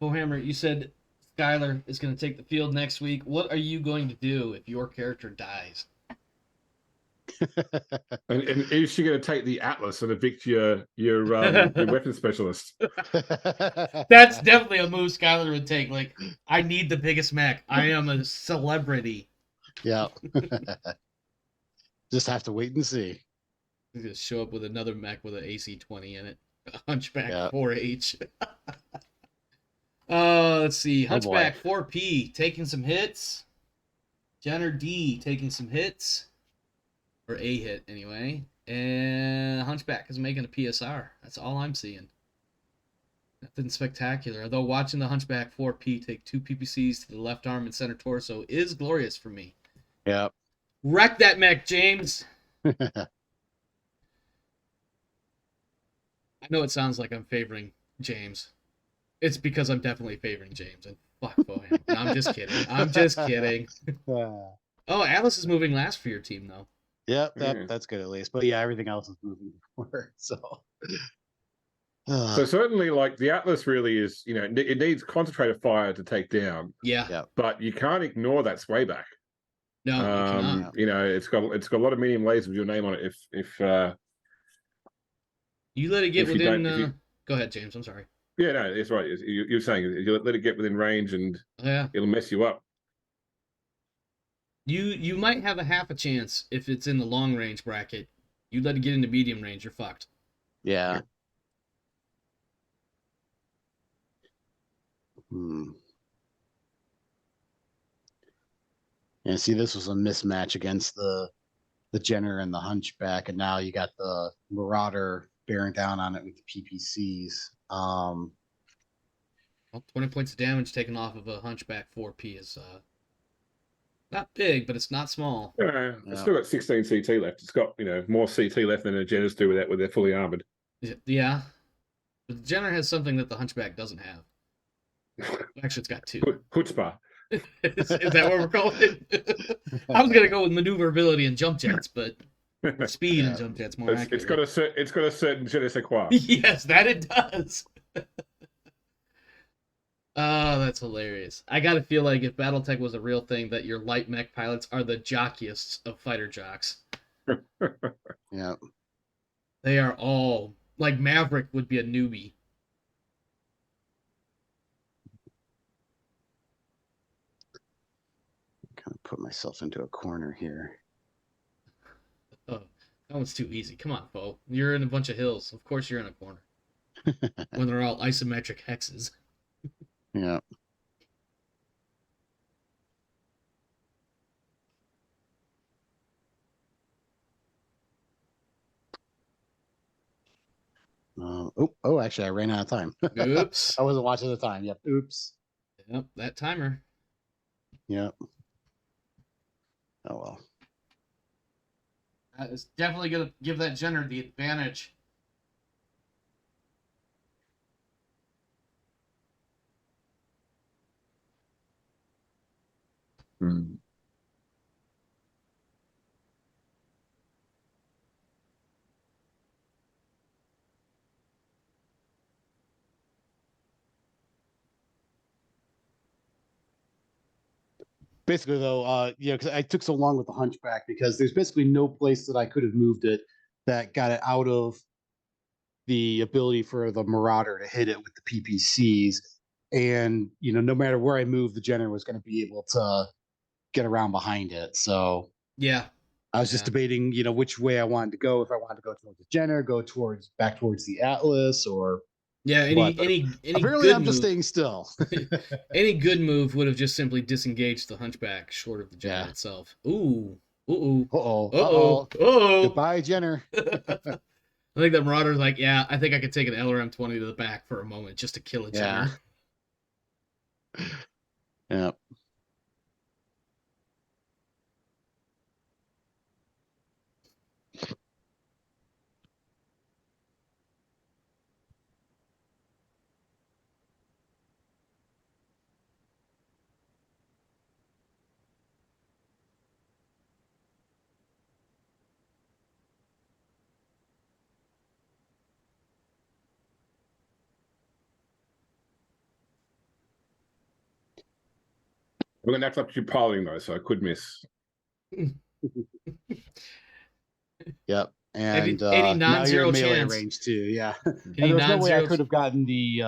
Bohammer, you said Skylar is going to take the field next week. What are you going to do if your character dies? and is she going to take the Atlas and evict your weapon specialist? That's definitely a move Skylar would take. Like, I need the biggest mech. I am a celebrity. Yeah. Just have to wait and see. He's going to show up with another mech with an AC-20 in it. A Hunchback 4H. Let's see. Hunchback 4P taking some hits. Jenner D taking some hits. Or a hit, anyway. And Hunchback is making a PSR. That's all I'm seeing. Nothing spectacular. Although watching the Hunchback 4P take 2 PPCs to the left arm and center torso is glorious for me. Yep. Wreck that mech, James. I know it sounds like I'm favoring James. It's because I'm definitely favoring James. And fuck him. I'm just kidding. I'm just kidding. Oh, Atlas is moving last for your team, though. Yep, that's good at least. But yeah, everything else is moving forward. So certainly, like the Atlas really is, it needs concentrated fire to take down. Yeah. But you can't ignore that sway back. No, you cannot. It's got a lot of medium layers with your name on it. If you let it get within. Go ahead, James. I'm sorry. Yeah, no, it's right. You're saying you let it get within range, and it'll mess you up. You might have a half a chance if it's in the long range bracket. You let it get into medium range, you're fucked. Yeah. Yeah, see, this was a mismatch against the Jenner and the Hunchback, and now you got the Marauder bearing down on it with the PPCs. Well, 20 points of damage taken off of a Hunchback 4P is not big, but it's not small. It's still got 16 CT left. It's got more CT left than the Jenners do with they're fully armored. Yeah, but the Jenner has something that the Hunchback doesn't have. Actually, it's got 2. Chutzpah. Is that what we're calling it? I was gonna go with maneuverability and jump jets, but speed and jump jets more accurate. It's got a certain je ne sais quoi. Yes, that it does. Oh, that's hilarious. I gotta feel like if BattleTech was a real thing, that your light mech pilots are the jockiest of fighter jocks. Yeah. They are all like Maverick would be a newbie. Kind of put myself into a corner here. Oh, that one's too easy. Come on, Bo. You're in a bunch of hills. Of course you're in a corner. When they're all isometric hexes. Yeah. Actually, I ran out of time. Oops. I wasn't watching the time. Yep. Oops. Yep, that timer. Yep. Oh, well. That is definitely going to give that Jenner the advantage. Hmm. Basically, though, because I took so long with the Hunchback because there's basically no place that I could have moved it that got it out of the ability for the Marauder to hit it with the PPCs. And, no matter where I moved, the Jenner was going to be able to get around behind it. So yeah, I was just debating, which way I wanted to go. If I wanted to go towards the Jenner, go back towards the Atlas, or any apparently good I'm just move, staying still. any good move would have just simply disengaged the Hunchback short of the Jenner itself. Ooh. Uh-oh. Goodbye, Jenner. I think that Marauder's like, yeah, I think I could take an LRM-20 to the back for a moment just to kill a Jenner. Yeah. Well, that's up to piling though, so I could miss. Yep. And any non-zero melee chance range too. Yeah. And there was no way I could have gotten the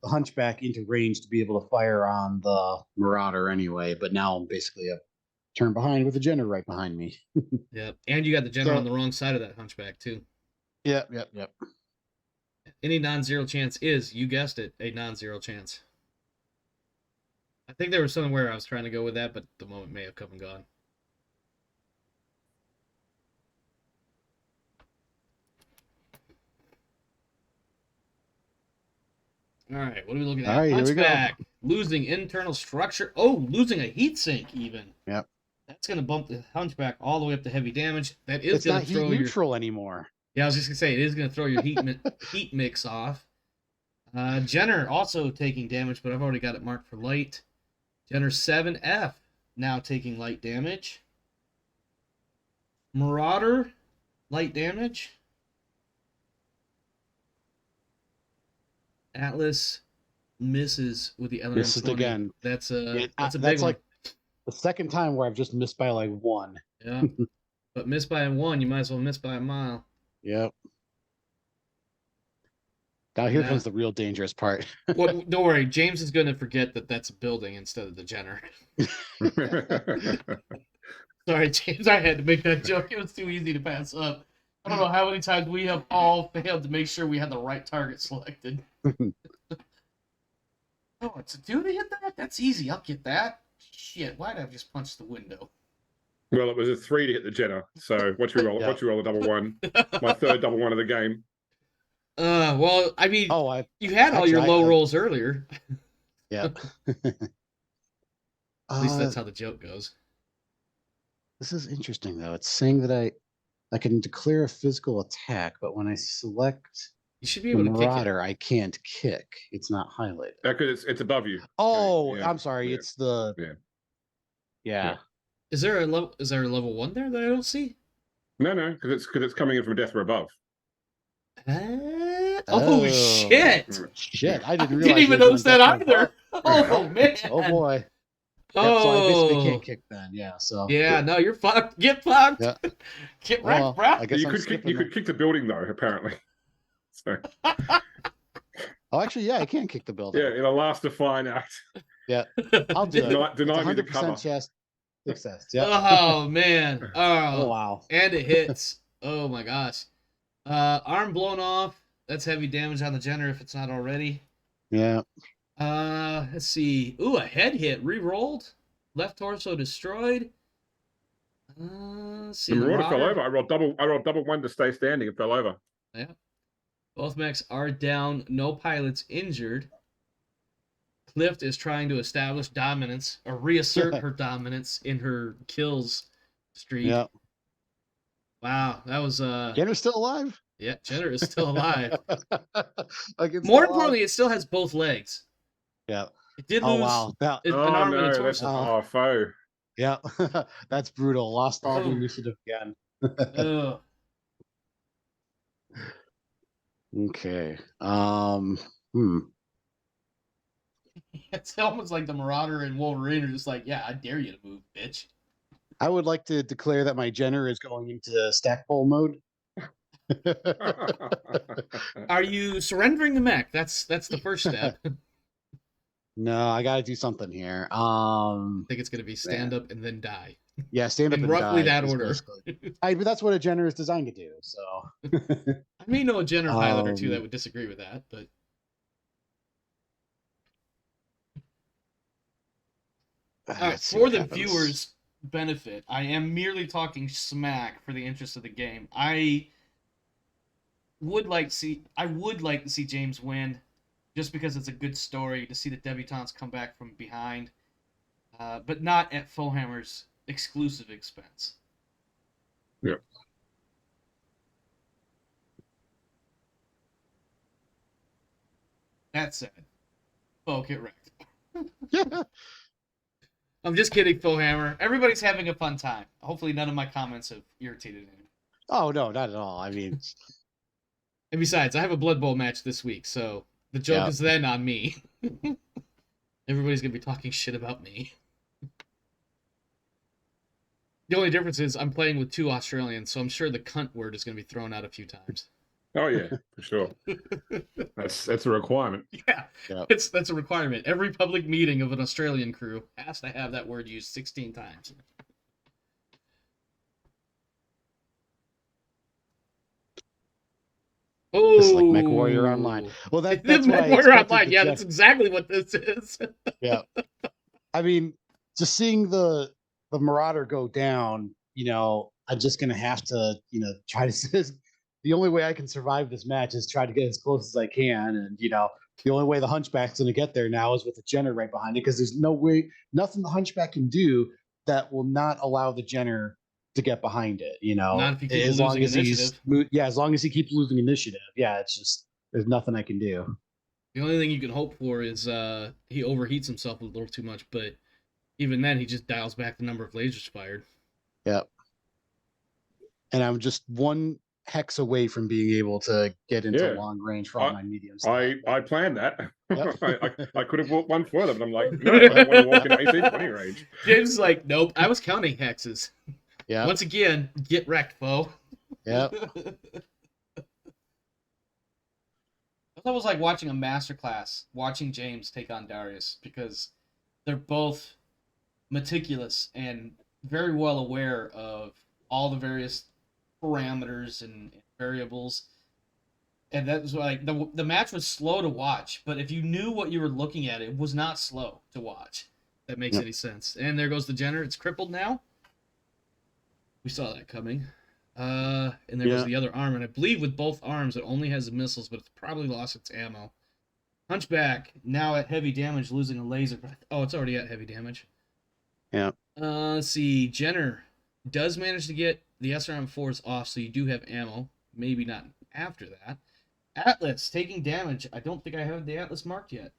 Hunchback into range to be able to fire on the Marauder anyway. But now I'm basically a turn behind with the Jenner right behind me. Yep. And you got the Jenner on the wrong side of that Hunchback too. Yep. Any non-zero chance is, you guessed it, a non-zero chance. I think there was somewhere I was trying to go with that, but the moment may have come and gone. All right, what are we looking at? All right, Hunchback, losing internal structure. Oh, losing a heat sink even. Yep. That's going to bump the Hunchback all the way up to heavy damage. That is going to throw heat neutral anymore. Yeah, I was just going to say, it is going to throw your heat mix off. Jenner also taking damage, but I've already got it marked for light. Jenner 7F now taking light damage. Marauder, light damage. Atlas misses with the LRM-20. Missed again. That's a big one. Like the second time where I've just missed by like one. Yeah, but miss by one, you might as well miss by a mile. Yep. Now here comes the real dangerous part. Well, don't worry, James is going to forget that that's a building instead of the Jenner. Sorry, James, I had to make that joke. It was too easy to pass up. I don't know how many times we have all failed to make sure we had the right target selected. Oh, it's a 2 to hit that? That's easy. I'll get that. Shit, why did I just punch the window? Well, it was a 3 to hit the Jenner. So watch you roll. Watch you roll a double one. My third double one of the game. Well, I mean, you had all your low rolls earlier. Yeah. At least that's how the joke goes. This is interesting, though. It's saying that I can declare a physical attack, but when I select you should be able to Marauder, I can't kick. It's not highlighted. Because it's above you. Oh, yeah. I'm sorry. Yeah. It's the yeah. Is there a level 1 there that I don't see? No, because it's coming in from death or above. Oh shit! Shit, I didn't even notice that either. Oh man! Oh boy! Oh, so I basically can't kick then. Yeah. So no, you're fucked. Get fucked. Yeah. Get wrecked, bro. I guess you could kick the building though. Apparently. So. Oh, actually, yeah, I can kick the building. Yeah, in a last defiant act. Yeah, I'll do it. Deny me the cover. 100% chance success. Yeah. Oh man. Oh wow. And it hits. Oh my gosh. Arm blown off. That's heavy damage on the Jenner if it's not already. Yeah. Let's see. Ooh, a head hit. Re-rolled. Left torso destroyed. Let's see. The Marauder fell over. I rolled double one to stay standing. It fell over. Yeah. Both mechs are down. No pilots injured. Clift is trying to establish dominance or reassert her dominance in her kills streak. Yeah. Wow, that was Jenner's still alive? Yeah, Jenner is still alive. Like More importantly, it still has both legs. Yeah. It did lose an arm and a torso. Oh, foe. Yeah. That's brutal. Lost all the initiative again. Okay. It's almost like the Marauder and Wolverine are just like, yeah, I dare you to move, bitch. I would like to declare that my Jenner is going into stackpole mode. Are you surrendering the mech? That's the first step. No, I got to do something here. I think it's going to be stand up and then die. Yeah, stand up in and roughly die. That order. But that's what a Jenner is designed to do. So I may know a Jenner pilot or two that would disagree with that, but all right, for the viewers' benefit, I am merely talking smack for the interest of the game. I would like to see James win, just because it's a good story to see the Debutantes come back from behind, but not at Fohammer's exclusive expense. Yeah. That said, Fo, get wrecked. Yeah. I'm just kidding, Fohammer. Everybody's having a fun time. Hopefully none of my comments have irritated him. Oh, no, not at all. I mean... And besides, I have a Blood Bowl match this week, so the joke is then on me. Everybody's going to be talking shit about me. The only difference is I'm playing with 2 Australians, so I'm sure the cunt word is going to be thrown out a few times. Oh, yeah, for sure. That's a requirement. Yeah, that's a requirement. Every public meeting of an Australian crew has to have that word used 16 times. Oh, just like MechWarrior Online. Well, that's what MechWarrior Online. Yeah, that's exactly what this is. Yeah, I mean, just seeing the Marauder go down, I'm just gonna have to, try to. The only way I can survive this match is try to get as close as I can, and the only way the Hunchback's gonna get there now is with the Jenner right behind it, because there's nothing the Hunchback can do that will not allow the Jenner to get behind it. Not if he keeps losing initiative. As long as he keeps losing initiative. Yeah, it's just there's nothing I can do. The only thing you can hope for is he overheats himself a little too much, but even then he just dials back the number of lasers fired. Yep. And I'm just one hex away from being able to get into long range for all my mediums. I planned that. Yep. I could have walked one further, but I'm like, no, I don't want to walk in 18-20 range. James is like, nope, I was counting hexes. Yeah. Once again, get wrecked, Fo. Yep. It's almost like watching a masterclass, watching James take on Darius, because they're both meticulous and very well aware of all the various parameters and variables. And that was like the match was slow to watch, but if you knew what you were looking at, it was not slow to watch. If that makes any sense. And there goes the Jenner. It's crippled now. We saw that coming. And there was the other arm, and I believe with both arms it only has the missiles, but it's probably lost its ammo. Hunchback now at heavy damage, losing a laser. Oh, it's already at heavy damage. Yeah. Let's see. Jenner does manage to get the SRM4s off, so you do have ammo. Maybe not after that. Atlas taking damage. I don't think I have the Atlas marked yet.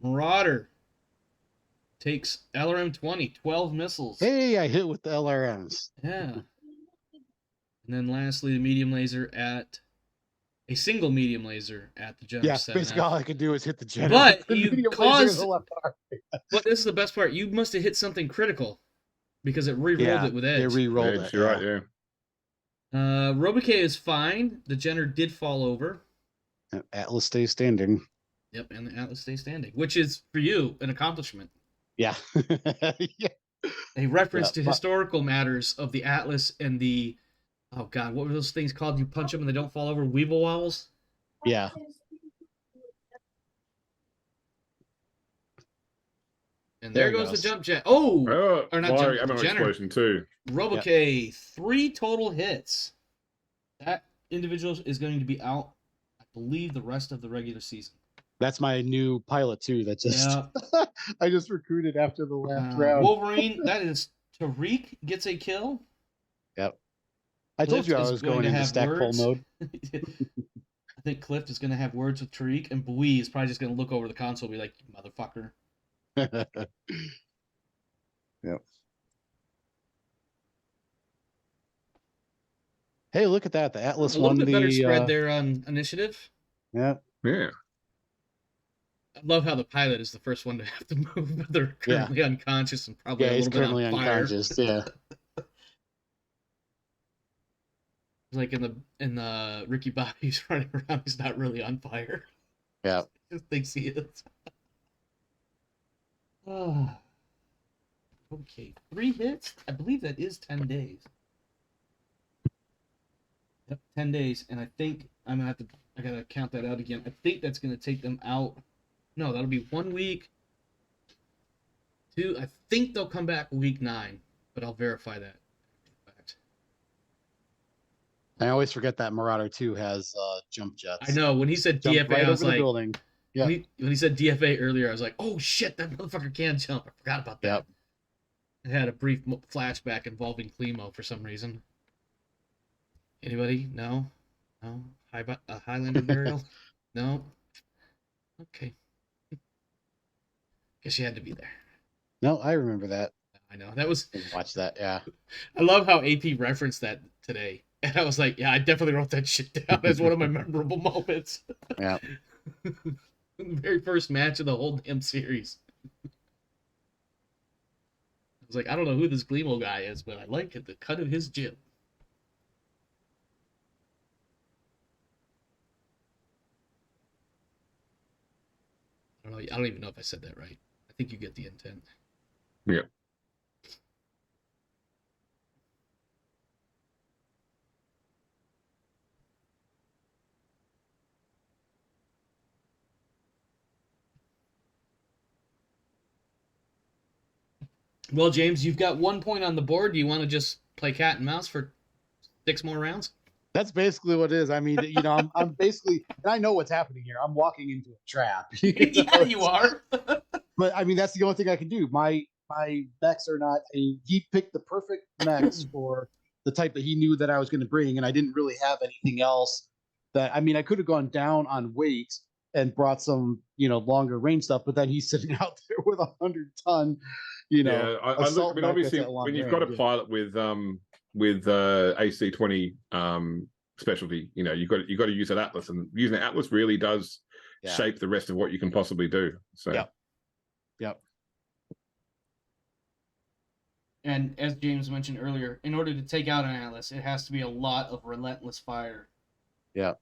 Marauder takes LRM-20, 12 missiles. Hey, I hit with the LRMs. Yeah. And then lastly, the medium laser at a single medium laser at the Jenner. Yeah, basically all I could do is hit the Jenner. But you caused. But this is the best part. You must have hit something critical because it re-rolled it with edge. They re-rolled it. You're right, yeah. Robique is fine. The Jenner did fall over. Atlas stays standing. Yep, and the Atlas stays standing, which is for you an accomplishment. Yeah. Yeah. a reference to historical matters of the Atlas and the, oh God, what were those things called? You punch them and they don't fall over? Weevil walls? Yeah. And there goes the jump jet. Oh, or not jump jet, ammo explosion too. Roboke, 3 total hits. That individual is going to be out, I believe, the rest of the regular season. That's my new pilot too. That just I just recruited after the last round. Wolverine, that is Tariq gets a kill. Yep. I told you I was going into stack full mode. I think Clift is going to have words with Tariq, and Bui is probably just going to look over the console and be like, motherfucker. Yep. Hey, look at that. The Atlas won the... A little bit better spread there on initiative. Yeah. Yeah. I love how the pilot is the first one to have to move, but they're currently unconscious and probably a little bit on fire. Unconscious, yeah. Like in the Ricky Bobby's running around, he's not really on fire. Yeah. He just thinks he is. Oh. Okay, 3 hits. I believe that is 10 days. Yep, 10 days, and I think I gotta count that out again. I think that's gonna take them out. No, that'll be 1 week. 2. I think they'll come back week 9, but I'll verify that. I always forget that Marauder 2 has jump jets. I know. When he said DFA, right, I was like, building. Yeah. When he said DFA earlier, I was like, oh shit, that motherfucker can jump. I forgot about that. Yep. I had a brief flashback involving Klimo for some reason. Anybody? No? Highlander burial? No? Okay. Guess you had to be there. No, I remember that. I know. That was... Watch that, yeah. I love how AP referenced that today. And I was like, yeah, I definitely wrote that shit down as one of my memorable moments. Yeah. The very first match of the whole damn series. I was like, I don't know who this Glemo guy is, but I like it, the cut of his jib. I don't even know if I said that right. I think you get the intent. Yeah. Well, James, you've got 1 point on the board. Do you want to just play cat and mouse for 6 more rounds? That's basically what it is. I mean, I'm basically, and I know what's happening here. I'm walking into a trap. Yeah, you are. But I mean, that's the only thing I can do. My mechs are not. He picked the perfect mechs for the type that he knew that I was going to bring, and I didn't really have anything else. That I mean, I could have gone down on weight and brought some, longer range stuff, but then he's sitting out there with 100-ton. Yeah, I look. I mean, obviously, when you've got a pilot with AC-20 specialty, you've got to use an Atlas, and using an Atlas really does shape the rest of what you can possibly do. So, yep. And as James mentioned earlier, in order to take out an Atlas, it has to be a lot of relentless fire. Yeah.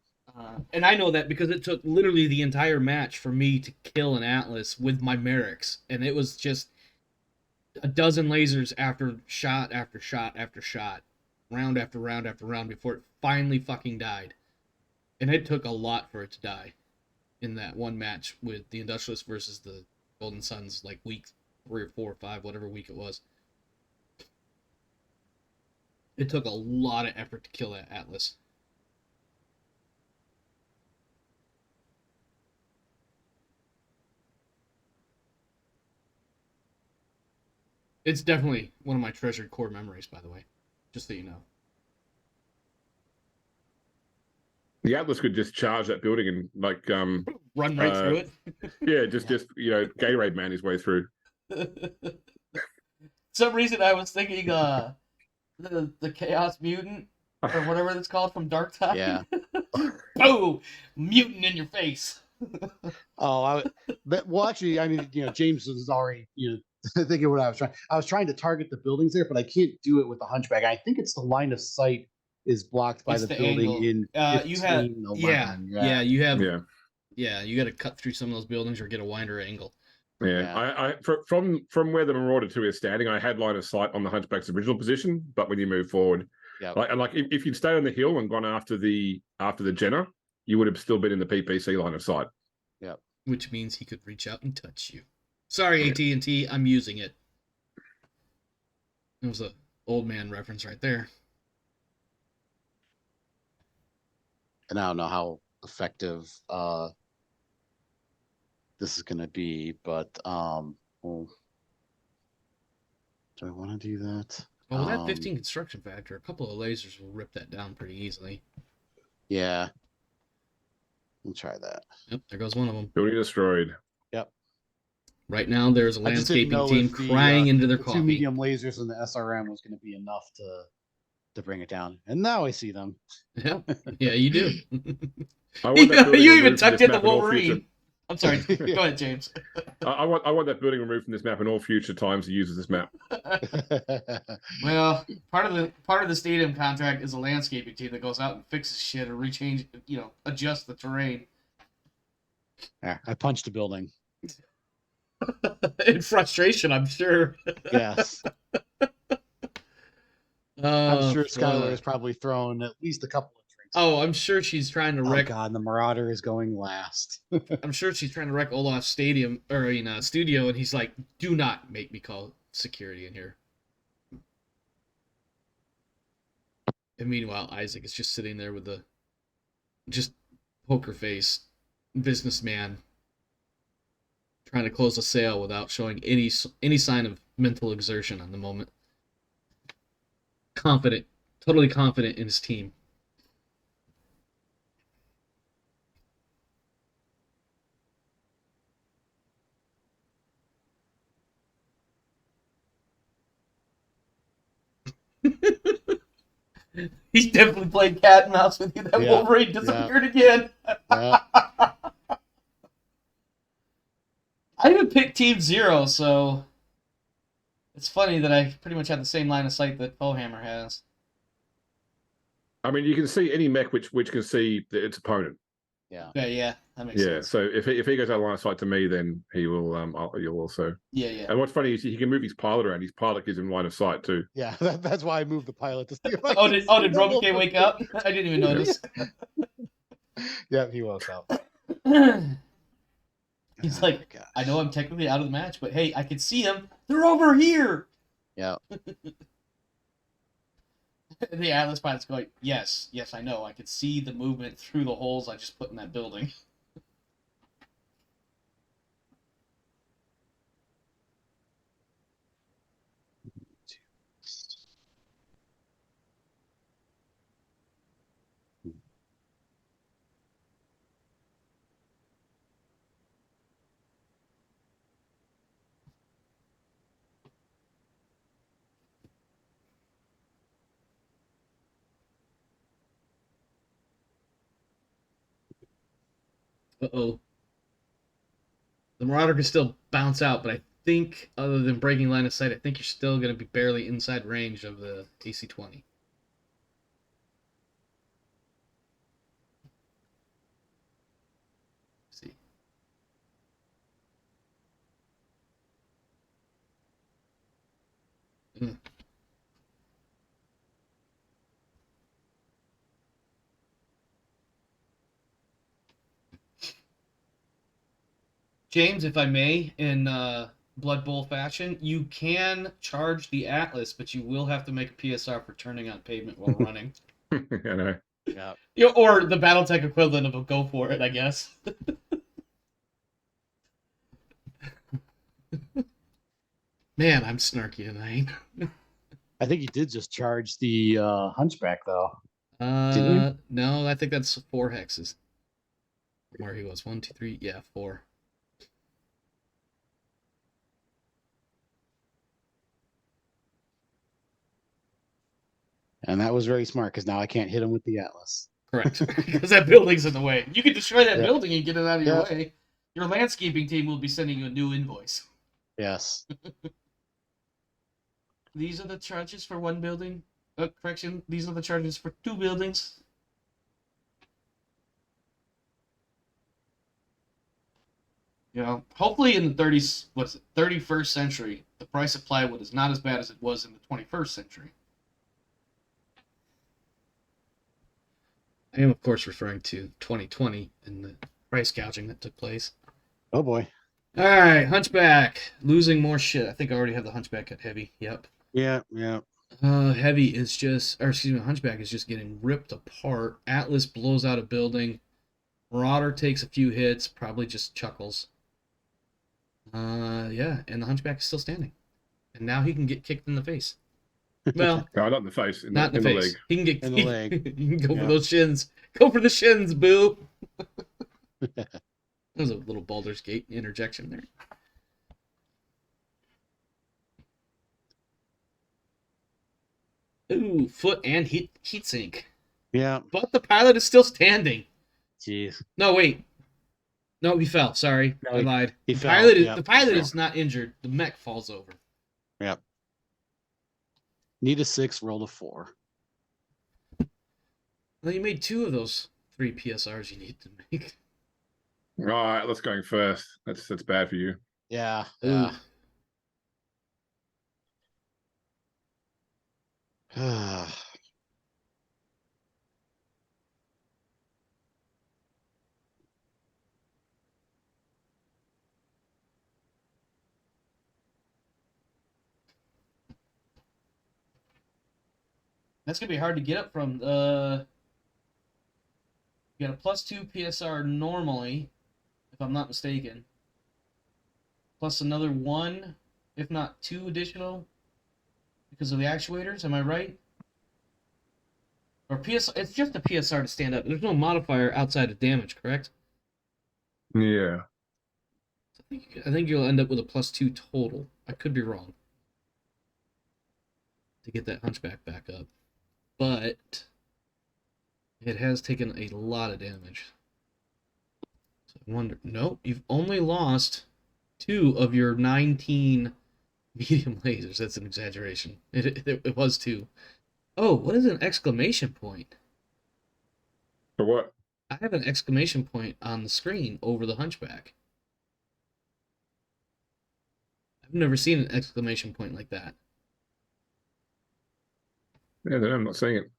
And I know that because it took literally the entire match for me to kill an Atlas with my Merrics, and it was just a dozen lasers after shot after shot after shot, round after round after round before it finally fucking died. And it took a lot for it to die in that one match with the Industrialists versus the Golden Suns, like week 3 or 4 or 5, whatever week it was. It took a lot of effort to kill that Atlas. It's definitely one of my treasured core memories, by the way, just so you know. The Atlas could just charge that building and run right through it. Yeah, just Gatorade man his way through. Some reason I was thinking the Chaos Mutant or whatever it's called from Dark Tide. Yeah. Boom! Mutant in your face. Actually, I mean, James was already, thinking what I was trying. I was trying to target the buildings there, but I can't do it with the Hunchback. I think it's the line of sight is blocked by the building angle. In 15, you have 11. You have you got to cut through some of those buildings or get a wider angle. Yeah. From where the Marauder 2 is standing, I had line of sight on the Hunchback's original position, but when you move forward, if you'd stayed on the hill and gone after the Jenner, you would have still been in the PPC line of sight. Yep. Which means he could reach out and touch you. Sorry, AT&T, I'm using it. It was an old man reference right there. And I don't know how effective this is going to be, but well, do I want to do that? Well, with that 15 construction factor, a couple of lasers will rip that down pretty easily. Yeah. We'll try that. Yep, there goes one of them. Building destroyed. Yep. Right now, there's a landscaping team crying into their coffee. 2 medium lasers and the SRM was going to be enough to bring it down. And now I see them. Yeah, you do. You even tucked in the Wolverine. I'm sorry. Go ahead, James. I want that building removed from this map in all future times he uses this map. Well, part of the stadium contract is a landscaping team that goes out and fixes shit or rechange, adjust the terrain. Yeah, I punched a building. In frustration, I'm sure. Yes. I'm sure Skylar has probably thrown at least a couple of drinks. Oh, I'm sure she's trying to wreck. Oh God, the Marauder is going last. I'm sure she's trying to wreck Olaf's studio, and he's like, "Do not make me call security in here." And meanwhile, Isaac is just sitting there with the poker face businessman, trying to close a sale without showing any sign of mental exertion on the moment. Confident, totally confident in his team. He's definitely played cat and mouse with you. That Wolverine disappeared again. I even picked Team 0, so it's funny that I pretty much have the same line of sight that Bowhammer has. I mean, you can see any mech which can see its opponent. Yeah, that makes sense. So if he goes out of line of sight to me, then he will. You'll also. Yeah. And what's funny is he can move his pilot around. His pilot gives him line of sight too. Yeah, that's why I moved the pilot to see if I did Robocay wake up? I didn't even notice. Yeah, he woke up. He's like, I know I'm technically out of the match, but hey, I can see them. They're over here. Yeah. The Atlas pilot's going, yes, I know. I could see the movement through the holes I just put in that building. Uh-oh. The Marauder can still bounce out, but I think, other than breaking line of sight, I think you're still going to be barely inside range of the AC-20. See. James, if I may, in Blood Bowl fashion, you can charge the Atlas, but you will have to make a PSR for turning on pavement while running. I know. Yeah. Or the Battletech equivalent of a go for it, I guess. Man, I'm snarky tonight. I think he did just charge the Hunchback, though. Didn't he? No, I think that's 4 hexes. Where he was. 1, 2, 3, 4. And that was very smart, because now I can't hit him with the Atlas. Correct. Because that building's in the way. You can destroy that building and get it out of your way. Your landscaping team will be sending you a new invoice. Yes. These are the charges for 1 building. Correction, these are the charges for 2 buildings. You know, hopefully in the 31st century, the price of plywood is not as bad as it was in the 21st century. I am, of course, referring to 2020 and the price gouging that took place. Oh boy. All right, Hunchback losing more shit. I think I already have the Hunchback at heavy. Yep. Yeah. Heavy is Hunchback is just getting ripped apart. Atlas blows out a building. Marauder takes a few hits, probably just chuckles. Yeah, and the Hunchback is still standing. And now he can get kicked in the face. Well, no, not in the face, not in the face. leg. He can get in the leg. He can go for those shins. Go for the shins, boo. There's a little Baldur's Gate interjection there. Ooh, foot and heat sink. Yeah. But the pilot is still standing. Jeez. No, wait. No, he fell. Sorry, No, I lied. He The fell. pilot, Yep. the pilot is not injured. The mech falls over. Yep. Need a 6, roll a 4. Well, you made 2 of those 3 PSRs you need to make. All right, let's go first. That's bad for you. Yeah. Yeah. That's gonna be hard to get up from. You got a +2 PSR normally, if I'm not mistaken. Plus another 1, if not 2 additional, because of the actuators. Am I right? Or PSR? It's just a PSR to stand up. There's no modifier outside of damage, correct? Yeah. I think you'll end up with a +2 total. I could be wrong. To get that Hunchback back up. But it has taken a lot of damage. So I wonder. Nope, you've only lost 2 of your 19 medium lasers. That's an exaggeration. It was 2. Oh, what is an exclamation point? For what? I have an exclamation point on the screen over the Hunchback. I've never seen an exclamation point like that. Yeah, then I'm not seeing it.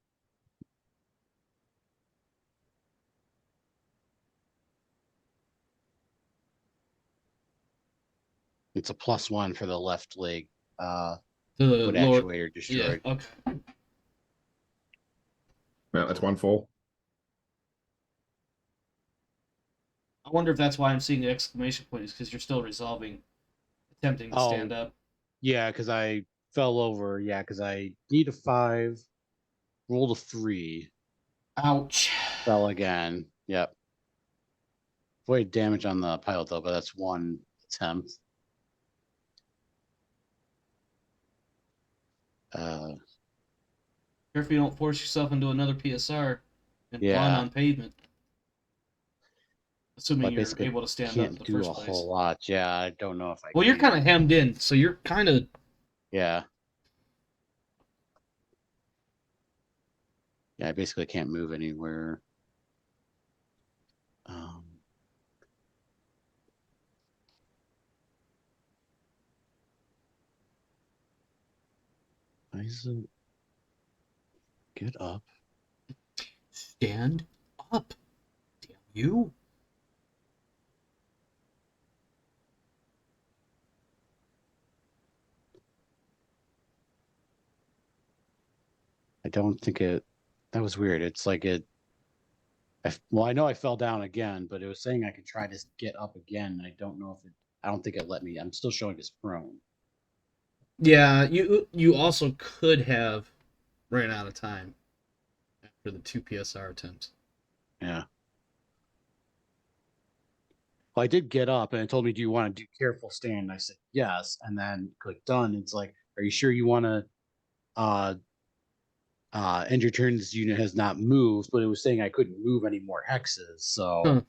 It's a +1 for the left leg. The Foot lower actuator destroyed. Yeah, okay. Yeah, that's 1 fall. I wonder if that's why I'm seeing the exclamation point, is because you're still attempting to stand up. Yeah, because I fell over. Yeah, because I need a 5, rolled a 3. Ouch. Fell again. Yep. Avoid damage on the pilot though, but that's 1 attempt. Careful you don't force yourself into another PSR and Yeah. run on pavement. Assuming you're basically able to stand up in Can't the do first a place. whole lot. Yeah, I don't know if I Well, can. you're kind of hemmed in, so you're kind of... Yeah. Yeah, I basically can't move anywhere. Get up. Stand up. Damn you. I don't think it... That was weird. It's like it... Well, I know I fell down again, but it was saying I could try to get up again. I don't know if it... I don't think it let me. I'm still showing as prone. Yeah, you also could have ran out of time after the 2 PSR attempts. Yeah. Well, I did get up, and it told me, do you want to do careful stand? I said, yes. And then click done. It's like, are you sure you want to end your turn? This unit has not moved, but it was saying I couldn't move any more hexes. So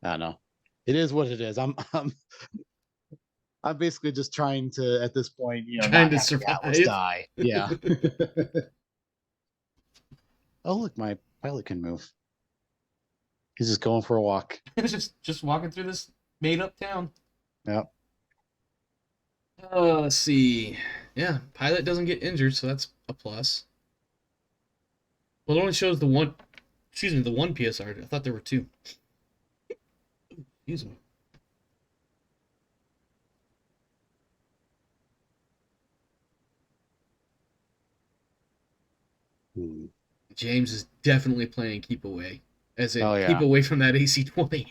I don't know. It is what it is. I'm basically just trying to, at this point, trying to survive. Die. Yeah. Oh, look, my pilot can move. He's just going for a walk. just walking through this Made up town. Yep. Let's see. Yeah, pilot doesn't get injured, so that's a plus. Well, it only shows the one. Excuse me, the one PSR. I thought there were two. Excuse me. James is definitely playing keep away, as in keep away from that AC-20.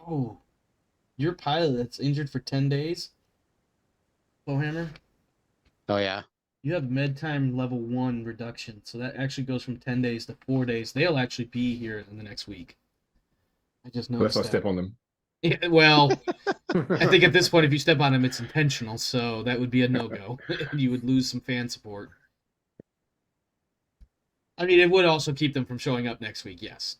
Oh, your pilot that's injured for 10 days, Bowhammer? Oh, yeah. You have med time level 1 reduction, so that actually goes from 10 days to 4 days. They'll actually be here in the next week. I just noticed Unless I step on them. Yeah, well, I think at this point, if you step on them, it's intentional, so that would be a no-go. You would lose some fan support. I mean, it would also keep them from showing up next week, yes.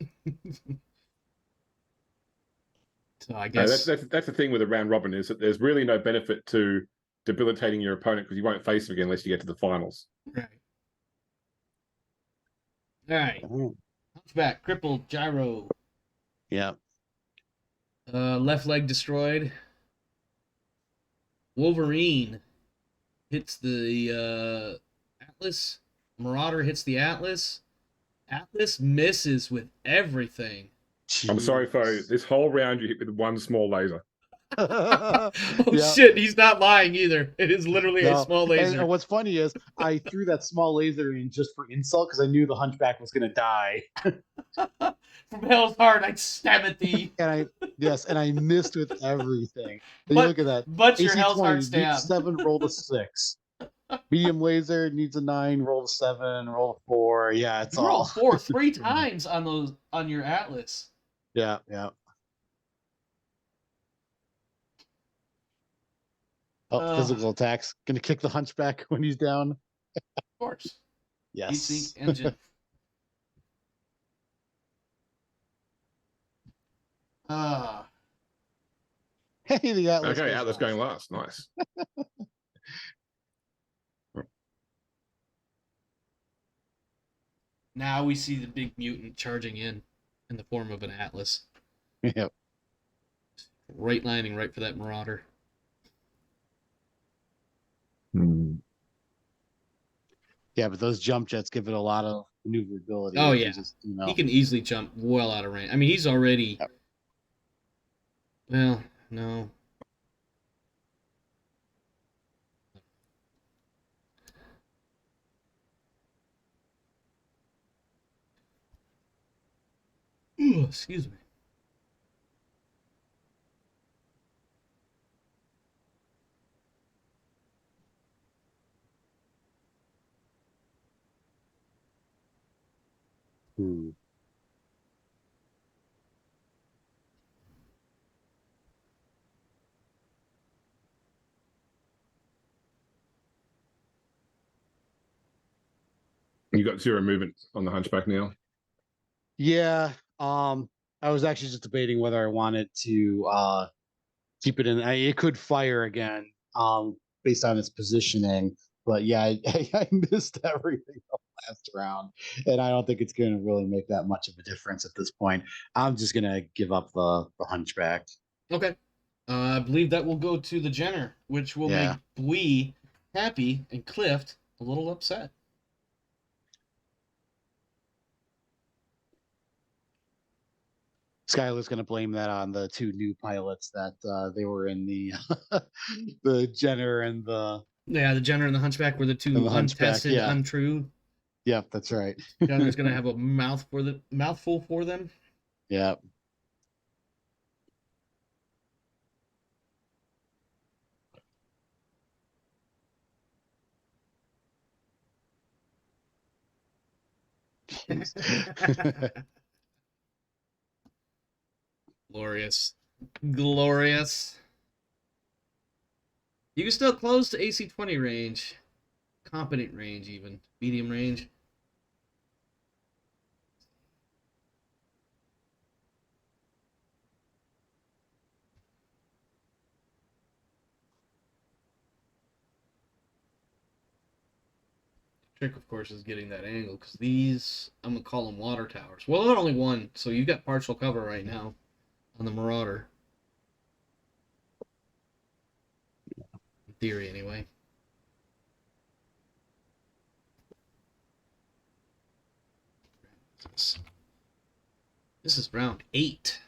So I guess that's the thing with a round robin is that there's really no benefit to debilitating your opponent because you won't face them again unless you get to the finals. Right. All right. Hunchback, crippled, gyro. Yeah. Left leg destroyed. Wolverine hits the Atlas. Marauder hits the Atlas. Atlas misses with everything. Jeez. I'm sorry, Fo. This whole round you hit with one small laser. Shit, he's not lying either. It is literally a small laser. And what's funny is I threw that small laser in just for insult because I knew the Hunchback was going to die. From Hell's Heart, I stab at thee. And I missed with everything. And you look at that. But your Hell's Heart stab. 7, roll to 6. Medium laser needs a 9, roll to 7, roll to 4. Yeah, it's all. Roll 4 3 times on your Atlas. Yeah. Oh, physical attacks. Gonna kick the Hunchback when he's down. Of course. Yes. Heat sink engine. Hey, the Atlas. Okay, Atlas going last. Nice. Now we see the big mutant charging in the form of an Atlas. Yep. Right lining right for that Marauder. Yeah, but those jump jets give it a lot of maneuverability. Oh, yeah. He can easily jump well out of range. I mean, he's already... Yep. Well, no. Ooh, excuse me. You got 0 movement on the Hunchback now. Yeah. I was actually just debating whether I wanted to keep it in. It could fire again, based on its positioning. But yeah, I missed everything last round, and I don't think it's going to really make that much of a difference at this point. I'm just going to give up the Hunchback. Okay. I believe that will go to the Jenner, which will make Bwee happy and Clift a little upset. Skylar's going to blame that on the 2 new pilots that they were in the the Jenner and the... Yeah, the Jenner and the Hunchback were the 2 untested, untrue. Yep, that's right. Jenner's going to have a mouthful for them. Yep. Glorious. You can still close to AC-20 range. Competent range, even. Medium range. Trick, of course, is getting that angle, because these, I'm going to call them water towers. Well, they're only one, so you've got partial cover right now on the Marauder. In theory, anyway. This is round 8.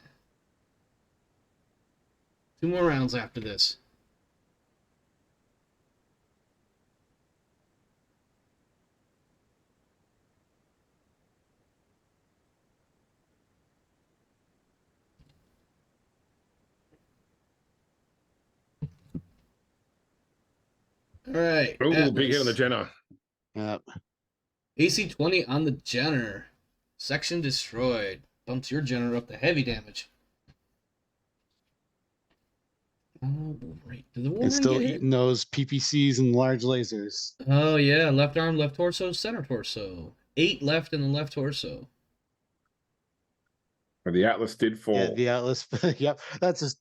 2 more rounds after this. All right. Oh, big hit on the Jenner. Yep. AC-20 on the Jenner. Section destroyed. Bumps your Jenner up to heavy damage. Oh, right. Did the Wolverine And still get hit? eating those PPCs and large lasers. Oh, yeah. Left arm, left torso, center torso. 8 left in the left torso. And the Atlas did fall. Yeah, the Atlas. Yep. That's just,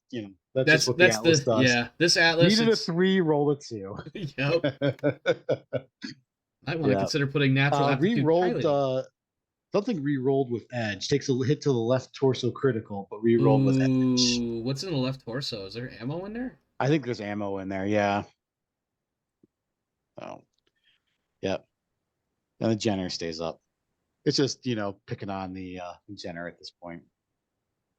that's just what the Atlas does. Yeah, this Atlas. Needed a 3, roll a 2. Yep. Might want to consider putting natural aptitude piloting. Something re-rolled with edge. Takes a hit to the left torso critical, but re-rolled with edge. What's in the left torso? Is there ammo in there? I think there's ammo in there, yeah. Oh. Yep. And the Jenner stays up. It's just, picking on the Jenner at this point.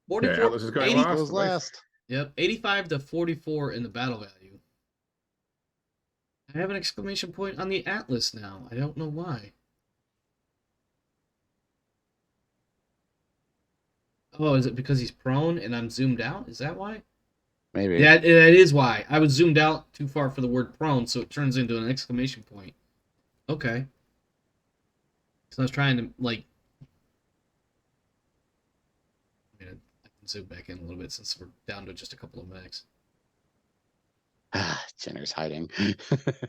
44. Atlas is going 80, last. Last. Yep, 85 to 44 in the battle value. I have an exclamation point on the Atlas now. I don't know why. Oh, is it because he's prone and I'm zoomed out? Is that why? Maybe. Yeah, that is why. I was zoomed out too far for the word prone, so it turns into an exclamation point. Okay. So I was trying to, I can zoom back in a little bit since we're down to just a couple of max. Jenner's hiding.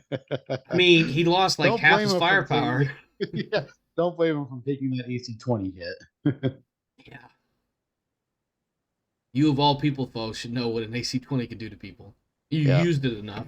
I mean, he lost half his firepower. Yeah, don't blame him for taking that AC-20 hit. Yeah. You of all people, folks, should know what an AC-20 can do to people. You used it enough.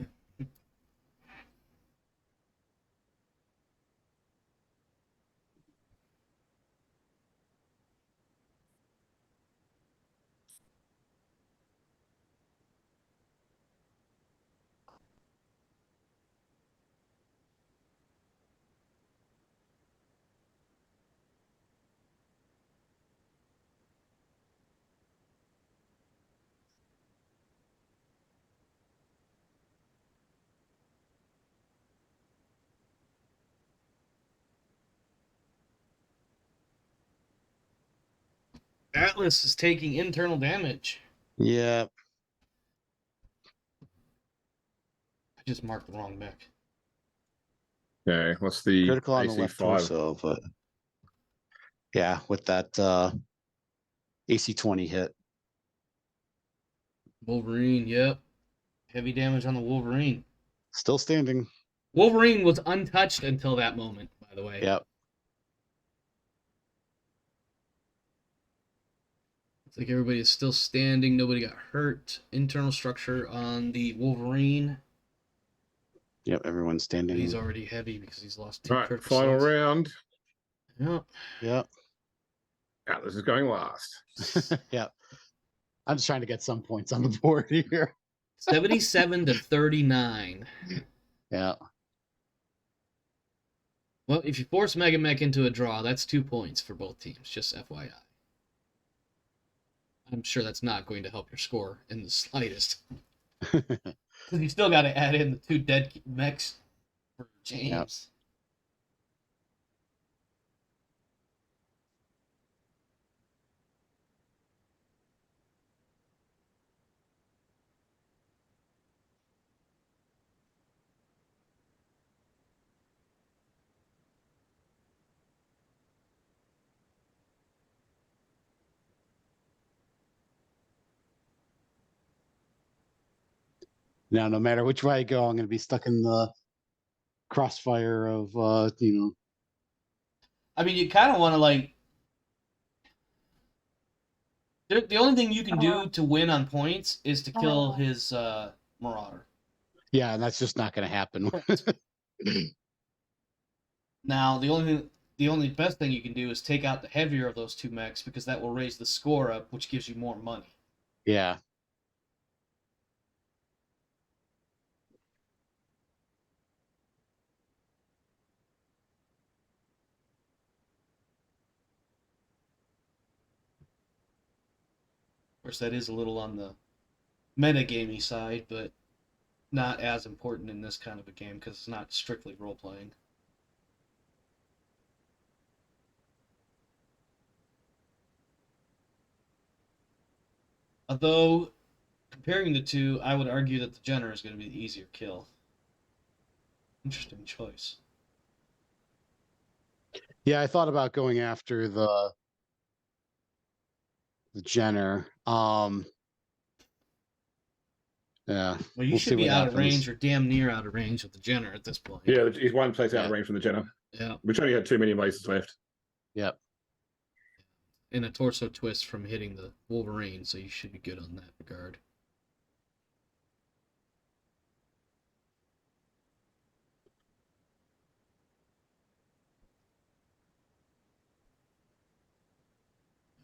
Atlas is taking internal damage. Yeah. I just marked the wrong mech. Okay, what's the critical on the left AC5? torso, but yeah, with that AC-20 hit. Wolverine, yep. Heavy damage on the Wolverine. Still standing. Wolverine was untouched until that moment, by the way. Yep. It's like everybody is still standing. Nobody got hurt. Internal structure on the Wolverine. Yep, everyone's standing. He's already heavy because he's lost 2 Right, critical final shots. round. Yep. Yep. Atlas is going last. Yep. I'm just trying to get some points on the board here. 77 to 39. Yeah. Well, if you force Mega Mech into a draw, that's 2 points for both teams, just FYI. I'm sure that's not going to help your score in the slightest. Because you still got to add in the 2 dead mechs for James. Yep. Now, no matter which way I go, I'm going to be stuck in the crossfire of, I mean, you kind of want to, the only thing you can do to win on points is to kill his Marauder. Yeah, and that's just not going to happen. Now, the only best thing you can do is take out the heavier of those two mechs because that will raise the score up, which gives you more money. Yeah. Of course, that is a little on the metagamey side, but not as important in this kind of a game because it's not strictly role-playing. Although, comparing the two, I would argue that the Jenner is going to be the easier kill. Interesting choice. Yeah, I thought about going after the Jenner. Yeah. Well, you should be out of range or damn near out of range with the Jenner at this point. Yeah, he's one place out of range from the Jenner. Yeah. Which only had 2 million lasers left. Yep. And a torso twist from hitting the Wolverine, so you should be good on that regard.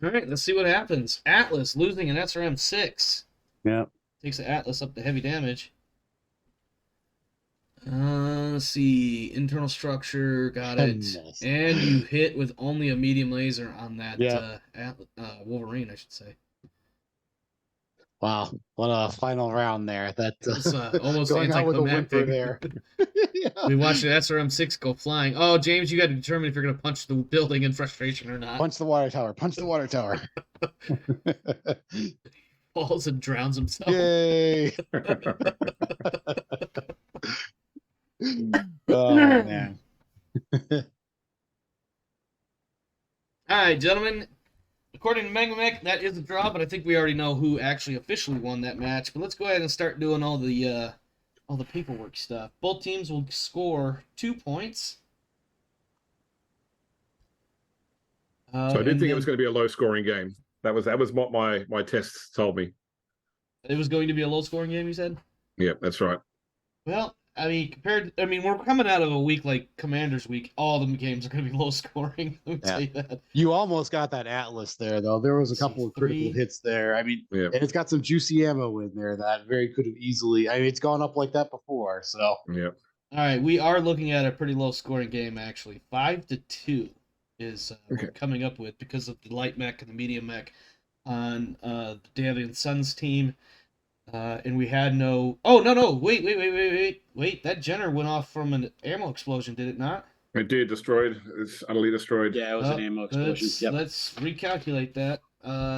All right, let's see what happens. Atlas losing an SRM 6. Yeah. Takes the Atlas up to heavy damage. Let's see. Internal structure, got it. And you hit with only a medium laser on that Wolverine, I should say. Wow, what a final round there. That was, almost anticlimactic there. Yeah. We watched the SRM-6 go flying. Oh, James, you got to determine if you're going to punch the building in frustration or not. Punch the water tower. Punch the water tower. Falls and drowns himself. Yay! Oh, man. All right, gentlemen. According to Megamech, that is a draw, but I think we already know who actually officially won that match. But let's go ahead and start doing all the paperwork stuff. Both teams will score 2 points. So I did think it was going to be a low-scoring game. That was what my tests told me. It was going to be a low-scoring game, you said? Yeah, that's right. Well, I mean, we're coming out of a week like Commander's Week. All the games are going to be low scoring. Let me tell you that. You almost got that Atlas there, though. There was a couple of critical hits there. I mean, and it's got some juicy ammo in there that very could have easily. I mean, it's gone up like that before. So yeah. All right, we are looking at a pretty low scoring game actually. 5-2 is what we're coming up with because of the light mech and the medium mech on the Davion Suns team. And we had no. Oh no! Wait! That Jenner went off from an ammo explosion, did it not? It did. Destroyed. It's utterly destroyed. Yeah, it was an ammo explosion. Let's recalculate that.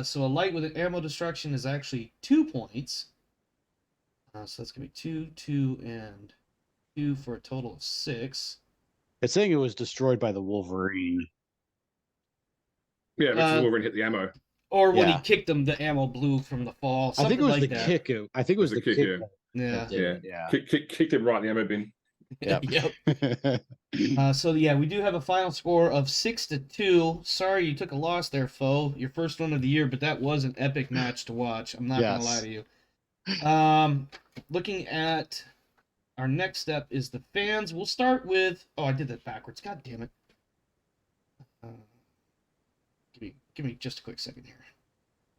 So a light with an ammo destruction is actually 2 points. So that's gonna be 2, 2, and 2 for a total of 6. It's saying it was destroyed by the Wolverine. Yeah, because the Wolverine hit the ammo. Or when he kicked him, the ammo blew from the fall. I think it was like the kick. I think it was the kick. Yeah. Kicked him right in the ammo bin. Yep. So yeah, we do have a final score of 6-2. Sorry you took a loss there, foe. Your first one of the year, but that was an epic match to watch. I'm not gonna lie to you. Looking at our next step is the fans. We'll start with. Oh, I did that backwards. God damn it. Give me just a quick second here.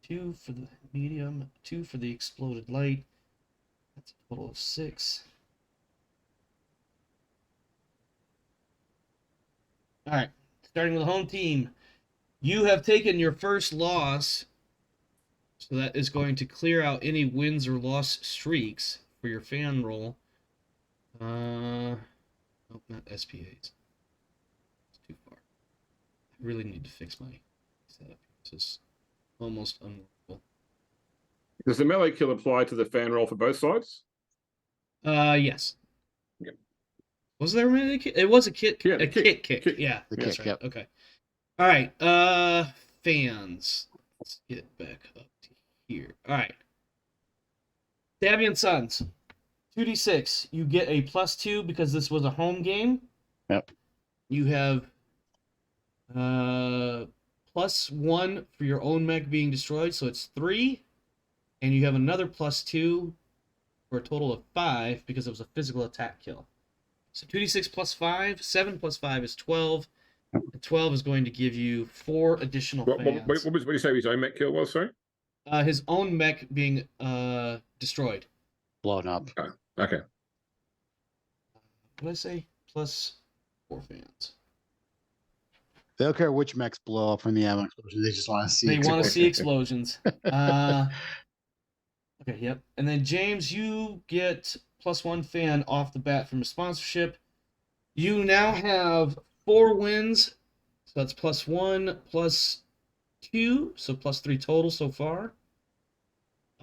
2 for the medium, 2 for the exploded light. That's a total of 6. All right, starting with the home team. You have taken your first loss, so that is going to clear out any wins or loss streaks for your fan roll. Nope, not SPAs. It's too far. I really need to fix my setup. This is almost unworkable. Does the melee kill apply to the fan roll for both sides? Yes. Yep. Was there a melee kick? It was a kick. Yeah, a kick. Yeah, that's right. Yep. Okay. All right. Fans. Let's get back up to here. All right. Davion Suns. 2d6. You get a +2 because this was a home game. Yep. You have +1 for your own mech being destroyed, so it's 3. And you have another +2 for a total of 5 because it was a physical attack kill. So 2d6 plus 5. 7 plus 5 is 12. And 12 is going to give you 4 additional fans. What did you say his own mech kill was, sorry? His own mech being destroyed. Blown up. Oh, okay. What did I say? Plus 4 fans. They don't care which mechs blow up from the ammo explosion. They just want to see. They want to see explosions. Okay, yep. And then James, you get +1 fan off the bat from a sponsorship. You now have 4 wins. So that's +1, +2, so +3 total so far.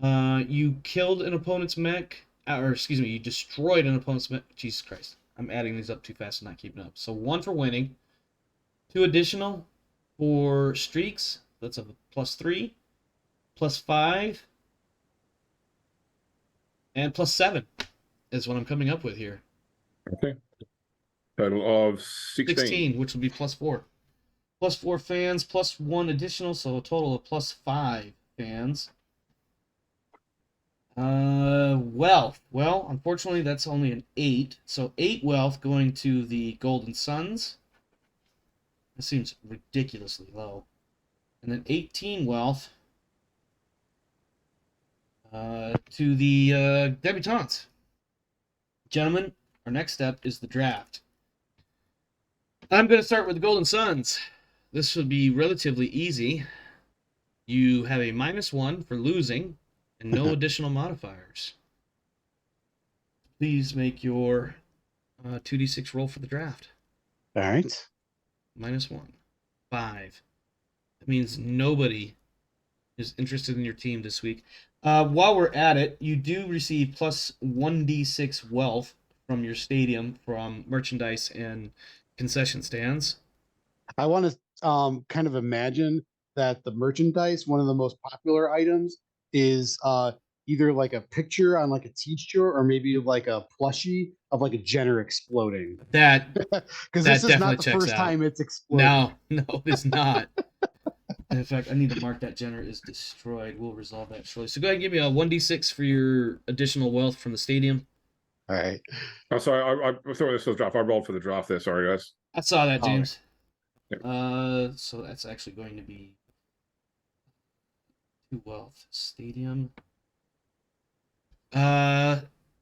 You killed an opponent's mech, or excuse me, you destroyed an opponent's mech. Jesus Christ, I'm adding these up too fast and not keeping up. So 1 for winning, 2 additional for streaks. That's a +3, +5, and +7 is what I'm coming up with here. Okay. Total of 16. Which would be +4. +4 fans, +1 additional, so a total of +5 fans. Wealth. Well, unfortunately, that's only an 8. So 8 wealth going to the Golden Suns. That seems ridiculously low. And then 18 wealth to the Debutantes. Gentlemen, our next step is the draft. I'm going to start with the Golden Suns. This should be relatively easy. You have a -1 for losing and no additional modifiers. Please make your 2d6 roll for the draft. All right. -1. 5. That means nobody is interested in your team this week. While we're at it, you do receive +1d6 wealth from your stadium from merchandise and concession stands. I want to kind of imagine that the merchandise, one of the most popular items, is either like a picture on like a t-shirt or maybe like a plushie of like a Jenner exploding. That because this is not the first time it's exploded. No, it's not. In fact, I need to mark that Jenner is destroyed. We'll resolve that shortly. So go ahead and give me a 1d6 for your additional wealth from the stadium. All right. Oh, sorry, I thought this was draft. I rolled for the draft there. Sorry, guys. I saw that, James. Yep. So that's actually going to be 2 wealth. Stadium.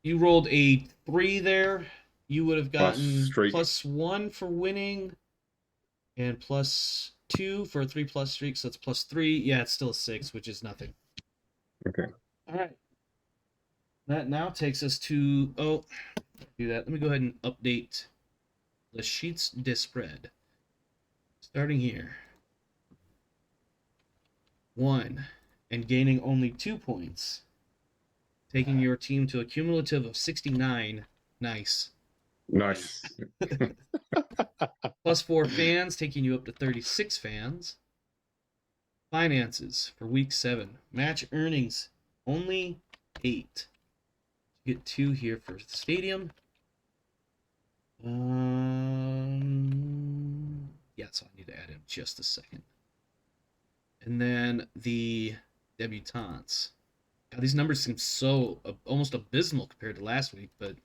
You rolled a 3 there. You would have gotten +1 for winning and +2 for a 3+ streak, so it's +3. Yeah, it's still a 6, which is nothing. Okay. All right. That now takes us to do that. Let me go ahead and update the sheets spread. Starting here. 1 and gaining only 2 points. Taking your team to a cumulative of 69. Nice. +4 fans, taking you up to 36 fans. Finances for week 7. Match earnings, only 8. You get 2 here for the stadium. Yeah, so I need to add in just a second. And then the Debutantes. God, these numbers seem so almost abysmal compared to last week, but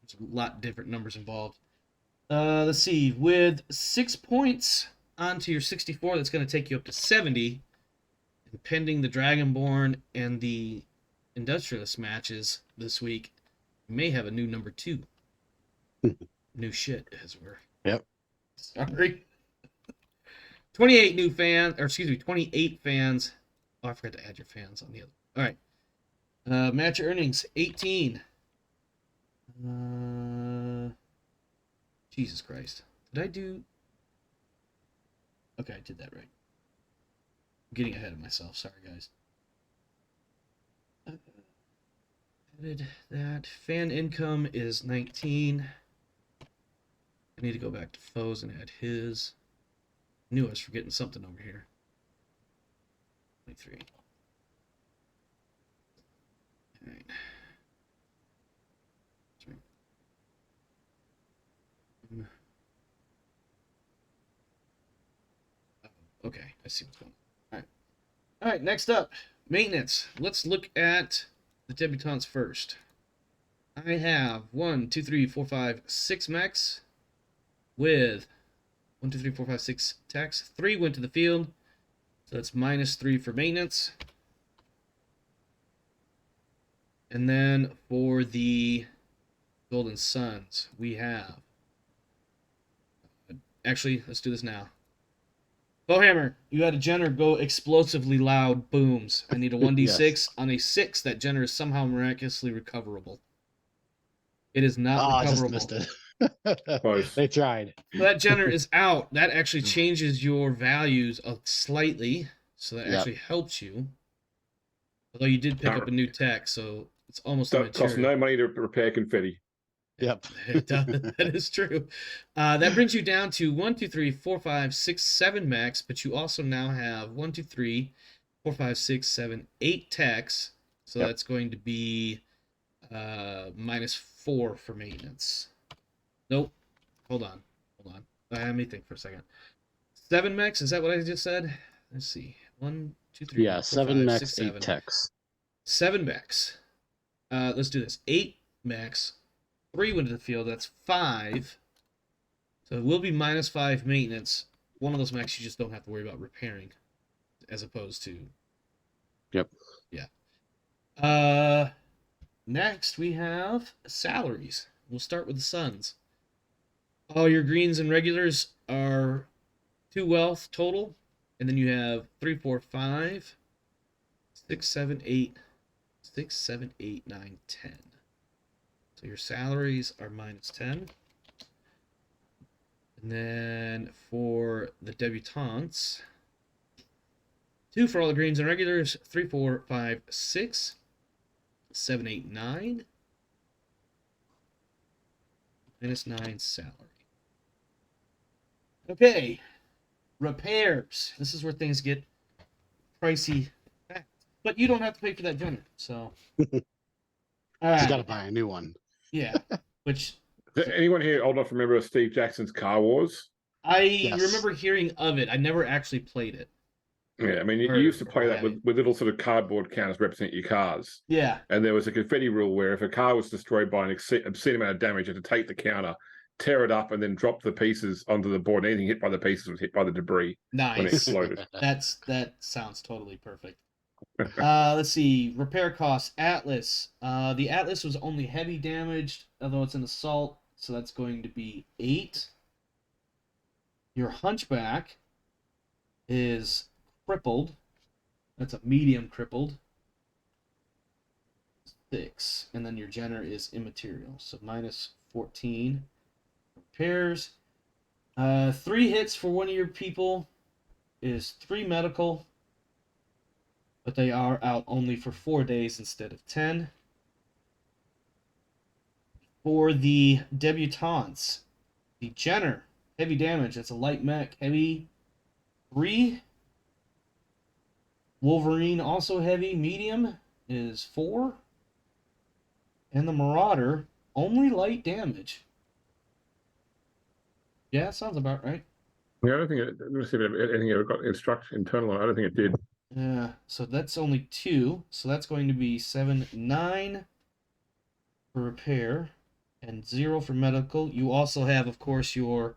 there's a lot different numbers involved. Let's see. With 6 points onto your 64, that's going to take you up to 70. And pending the Dragonborn and the Industrialist matches this week, you may have a new number 2. New shit, as it were. Yep. Sorry. 28 fans. Oh, I forgot to add your fans on the other. All right. Match earnings, 18. Jesus Christ. Did I do... Okay, I did that right. I'm getting ahead of myself. Sorry, guys. Added that. Fan income is 19. I need to go back to foes and add his. Knew I was forgetting something over here. 23. All right. Okay, I see what's going on. All right, next up, maintenance. Let's look at the Debutantes first. I have 1, 2, 3, 4, 5, 6 mechs with 1, 2, 3, 4, 5, 6 techs. 3 went to the field, so that's -3 for maintenance. And then for the Golden Suns, we have... Actually, let's do this now. Bowhammer, you had a Jenner go explosively loud booms. I need a 1d6 yes. On a 6. That Jenner is somehow miraculously recoverable. It is not recoverable. I just missed it. They tried. So that Jenner is out. That actually changes your values slightly, so that actually helps you. Although you did pick up a new tech, so it's almost Don't cost no money to repair confetti. Yep. That is true. That brings you down to 1, 2, 3, 4, 5, 6, 7 mechs, but you also now have 1, 2, 3, 4, 5, 6, 7, 8 techs. So that's going to be -4 for maintenance. Nope. Hold on. Let me think for a second. 7 mechs, is that what I just said? Let's see. 1, 2, 3, 4, 7 5, mechs, 6, 7. 8 techs. 7 mechs. Let's do this. 8 mechs. 3 went to the field. That's 5. So it will be -5 maintenance. One of those mechs you just don't have to worry about repairing, as opposed to. Yep. Yeah. Next we have salaries. We'll start with the Suns. All your greens and regulars are 2 wealth total, and then you have 3, 4, 5, 6, 7, 8, 6, 7, 8, 9, 10. So your salaries are -10. And then for the debutantes, 2 for all the greens and regulars, 3, 4, 5, 6, 7, 8, 9. -9 salary. Okay. Repairs. This is where things get pricey. But you don't have to pay for that Jenner, so. You got to buy a new one. Yeah, which... Anyone here old enough to remember Steve Jackson's Car Wars? I remember hearing of it. I never actually played it. Yeah, I mean, you used to play that with little sort of cardboard counters represent your cars. Yeah. And there was a confetti rule where if a car was destroyed by an obscene amount of damage, you had to take the counter, tear it up, and then drop the pieces onto the board. Anything hit by the pieces was hit by the debris when it exploded. That sounds totally perfect. Let's see. Repair costs. Atlas. The Atlas was only heavy damaged, although it's an assault, so that's going to be 8. Your Hunchback is crippled. That's a medium crippled. 6. And then your Jenner is immaterial, so -14. Repairs. 3 hits for one of your people is 3 medical. But they are out only for 4 days instead of 10. For the debutantes, the Jenner, heavy damage. That's a light mech, heavy 3. Wolverine, also heavy, medium, is 4. And the Marauder, only light damage. Yeah, that sounds about right. Yeah, I don't think let me see if anything ever got internal. I don't think it did. Yeah, so that's only 2. So that's going to be 7, 9 for repair and 0 for medical. You also have, of course, your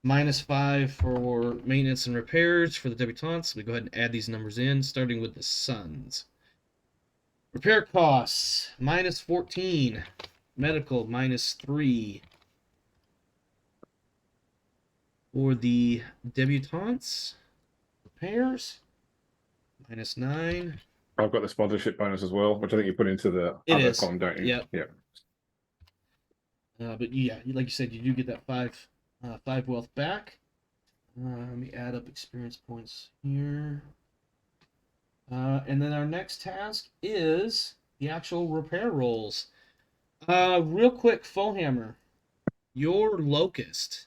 -5 for maintenance and repairs for the debutantes. We go ahead and add these numbers in, starting with the Suns. Repair costs, -14. Medical, -3. For the debutantes, repairs, -9. I've got the sponsorship bonus as well, which I think you put into the other column, don't you? Yep. Yeah. But yeah, like you said, you do get that 5 wealth back. Let me add up experience points here. And then our next task is the actual repair rolls. Real quick, Foehammer, your Locust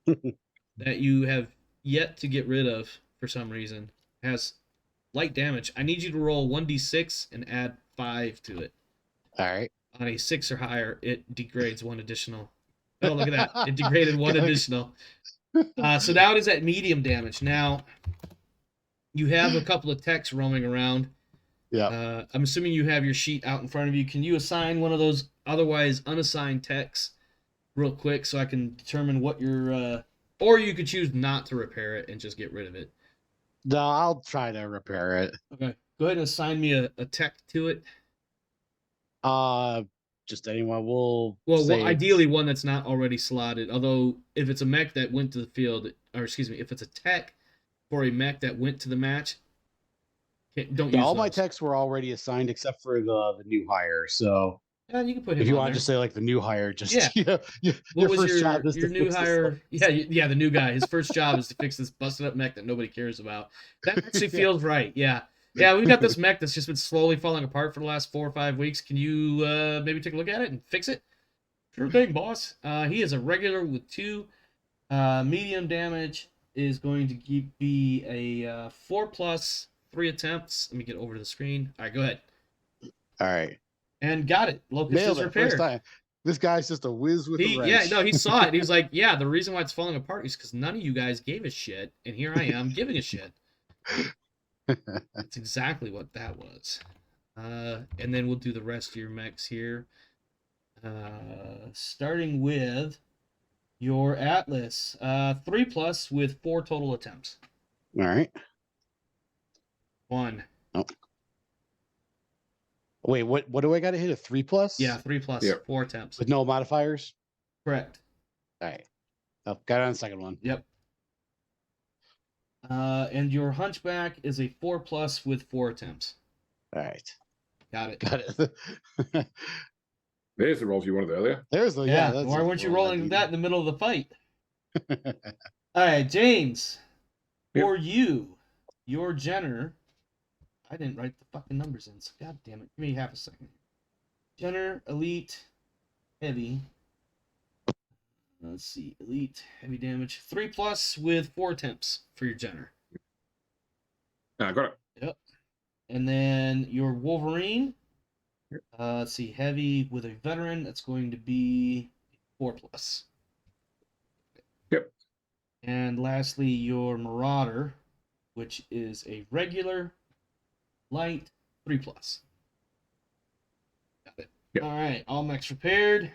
that you have yet to get rid of for some reason has light damage. I need you to roll 1d6 and add 5 to it. All right. On a 6 or higher, it degrades 1 additional. Oh, look at that. It degraded 1 additional. So now it is at medium damage. Now, you have a couple of techs roaming around. Yeah. I'm assuming you have your sheet out in front of you. Can you assign one of those otherwise unassigned techs real quick so I can determine what your or you could choose not to repair it and just get rid of it. No, I'll try to repair it. Okay. Go ahead and assign me a tech to it. Just anyone. Well, ideally one that's not already slotted. Although if it's a mech that went to the field, or excuse me, if it's a tech for a mech that went to the match, don't use all those. my techs were already assigned except for the new hire. So you can put him. If you on want there. to just say like the new hire, just What was your new hire? Yeah, the new guy. His first job is to fix this busted up mech that nobody cares about. That actually feels right. Yeah, we've got this mech that's just been slowly falling apart for the last 4 or 5 weeks. Can you maybe take a look at it and fix it? Sure thing, boss. He is a regular with 2. Medium damage is going to be a 4+, 3 attempts. Let me get over to the screen. All right, go ahead. All right. And got it. Locust Nailed is it repaired. First time. This guy's just a whiz with a wrench. Yeah, no, he saw it. He was like, yeah, the reason why it's falling apart is because none of you guys gave a shit, and here I am giving a shit. That's exactly what that was. And then we'll do the rest of your mechs here. Starting with your Atlas. 3+ with 4 total attempts. All right. 1. Oh. Wait, what do I got to hit? A 3+? Yeah, 3+, Yep. 4 attempts. With no modifiers? Correct. All right. Oh, got it on the second one. Yep. And your Hunchback is a 4+ with 4 attempts. All right. Got it. Got it. There's the rolls you wanted earlier. There's the Why weren't you rolling that in the middle of the fight? All right, James. Yep. For you, your Jenner. I didn't write the fucking numbers in, so god damn it. Give me half a second. Jenner, Elite, Heavy. Let's see. Elite, Heavy damage. 3+ with 4 attempts for your Jenner. I got it. Yep. And then your Wolverine. Let's see. Heavy with a Veteran. That's going to be 4+. Yep. And lastly, your Marauder, which is a regular, light, 3+. Got it. Yep. All right, all mechs repaired.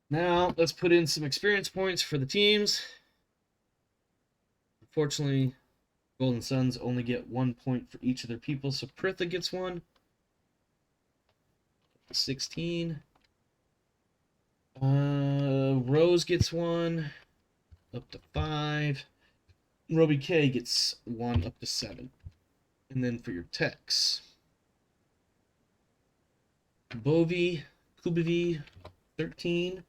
Now let's put in some experience points for the teams. Unfortunately, Golden Suns only get 1 point for each of their people, so Pritha gets 1. 16. Rose gets 1, up to 5. Roby K gets 1, up to 7. And then for your techs, Bovi, Kubivi, 13.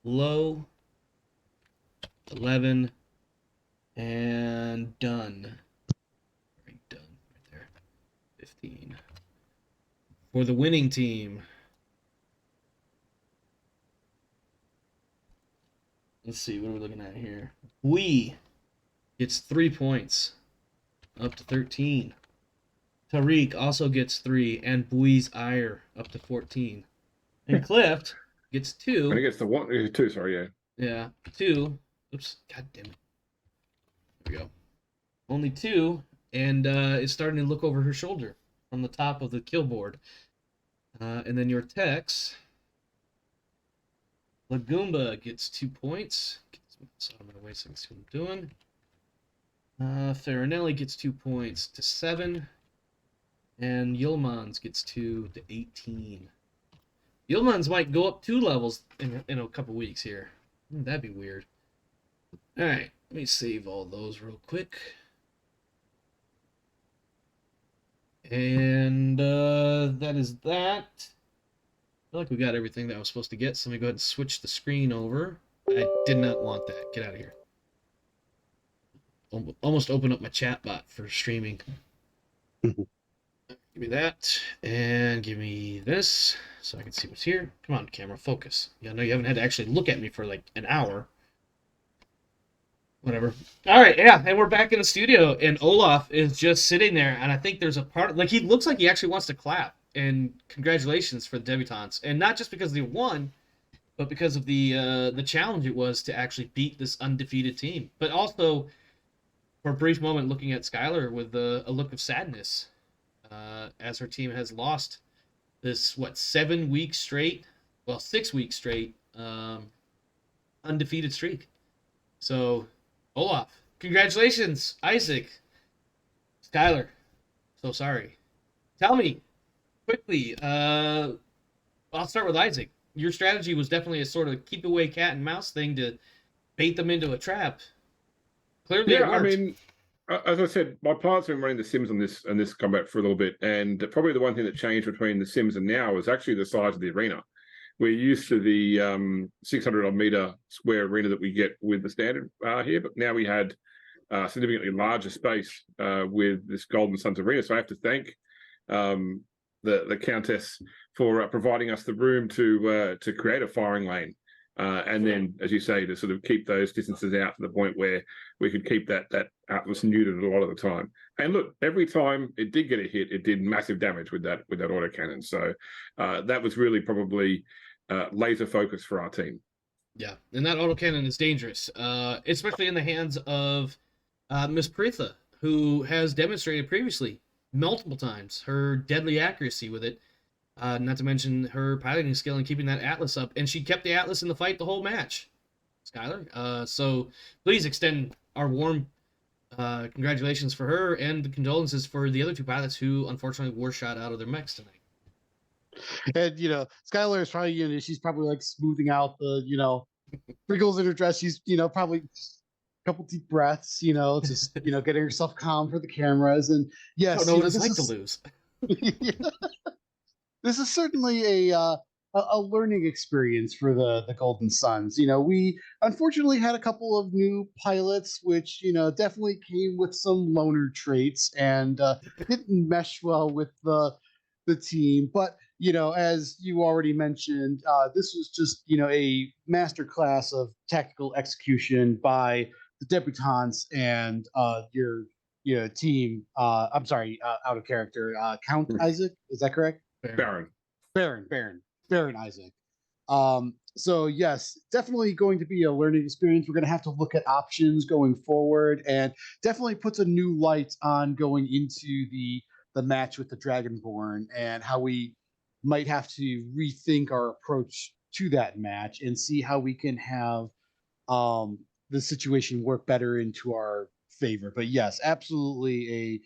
Low, 11. And done. Right, done. Right there. 15. For the winning team, let's see, what are we looking at here? Bui gets 3 points, up to 13. Tariq also gets 3, and Bui's ire up to 14. And Clift gets 2. And he gets the 1, 2, sorry, yeah. Yeah, 2. Oops, god damn it. There we go. Only 2, and is starting to look over her shoulder from the top of the kill board. And then your techs, Lagumba gets 2 points. So I'm going to wait a second to see what I'm doing. Farinelli gets 2 points to 7. And Yilmans gets 2 to 18. Yilmans might go up 2 levels in a couple weeks here. That'd be weird. All right, let me save all those real quick. And that is that. I feel like we got everything that I was supposed to get, so let me go ahead and switch the screen over. I did not want that. Get out of here. Almost opened up my chat bot for streaming. Give me that, and give me this, so I can see what's here. Come on, camera, focus. Yeah, I know you haven't had to actually look at me for like an hour. Whatever. All right, yeah, and we're back in the studio, and Olaf is just sitting there, and I think there's a part, like, he looks like he actually wants to clap, and congratulations for the debutantes, and not just because they won, but because of the challenge it was to actually beat this undefeated team, but also for a brief moment looking at Skylar with a look of sadness, as her team has lost this 7 weeks straight, 6 weeks straight, undefeated streak. So, Olaf, congratulations, Isaac, Skylar. So sorry. Tell me quickly. I'll start with Isaac. Your strategy was definitely a sort of keep away cat and mouse thing to bait them into a trap. Clearly, yeah. I mean, as I said, my partner's been running the Sims on this combat for a little bit, and probably the one thing that changed between the Sims and now is actually the size of the arena. We're used to the 600 meter square arena that we get with the standard here, but now we had significantly larger space with this Golden Suns arena. So I have to thank the Countess for providing us the room to create a firing lane. And then, as you say, to sort of keep those distances out to the point where we could keep that Atlas neutered a lot of the time. And look, every time it did get a hit, it did massive damage with that autocannon. So that was really probably laser focus for our team. Yeah, and that autocannon is dangerous, especially in the hands of Miss Pritha, who has demonstrated previously multiple times her deadly accuracy with it. Not to mention her piloting skill and keeping that Atlas up, and she kept the Atlas in the fight the whole match. Skylar, so please extend our warm congratulations for her and the condolences for the other two pilots who unfortunately were shot out of their mechs tonight. And Skylar is probably she's probably like smoothing out the wrinkles in her dress. She's probably a couple deep breaths, just getting herself calm for the cameras. And yes, I don't know what it's like to lose. This is certainly a learning experience for the Golden Suns. We unfortunately had a couple of new pilots, which definitely came with some loner traits and didn't mesh well with the team. But as you already mentioned, this was just a masterclass of tactical execution by the Debutantes and your team. I'm sorry, out of character. Count Isaac, is that correct? Baron Isaac. So yes, definitely going to be a learning experience. We're going to have to look at options going forward, and definitely puts a new light on going into the match with the Dragonborn and how we might have to rethink our approach to that match and see how we can have the situation work better into our favor. But yes, absolutely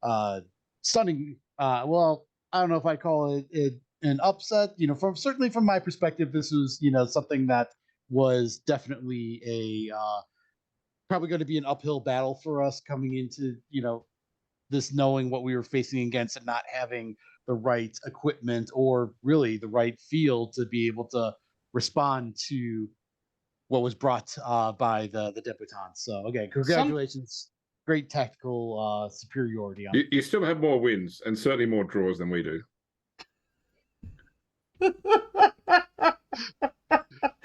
a stunning. Well, I don't know if I call it an upset. Certainly from my perspective, this was something that was definitely a probably going to be an uphill battle for us coming into this, knowing what we were facing against and not having the right equipment or really the right field to be able to respond to what was brought by the Debutantes. So again, congratulations. Great tactical superiority. You still have more wins and certainly more draws than we do.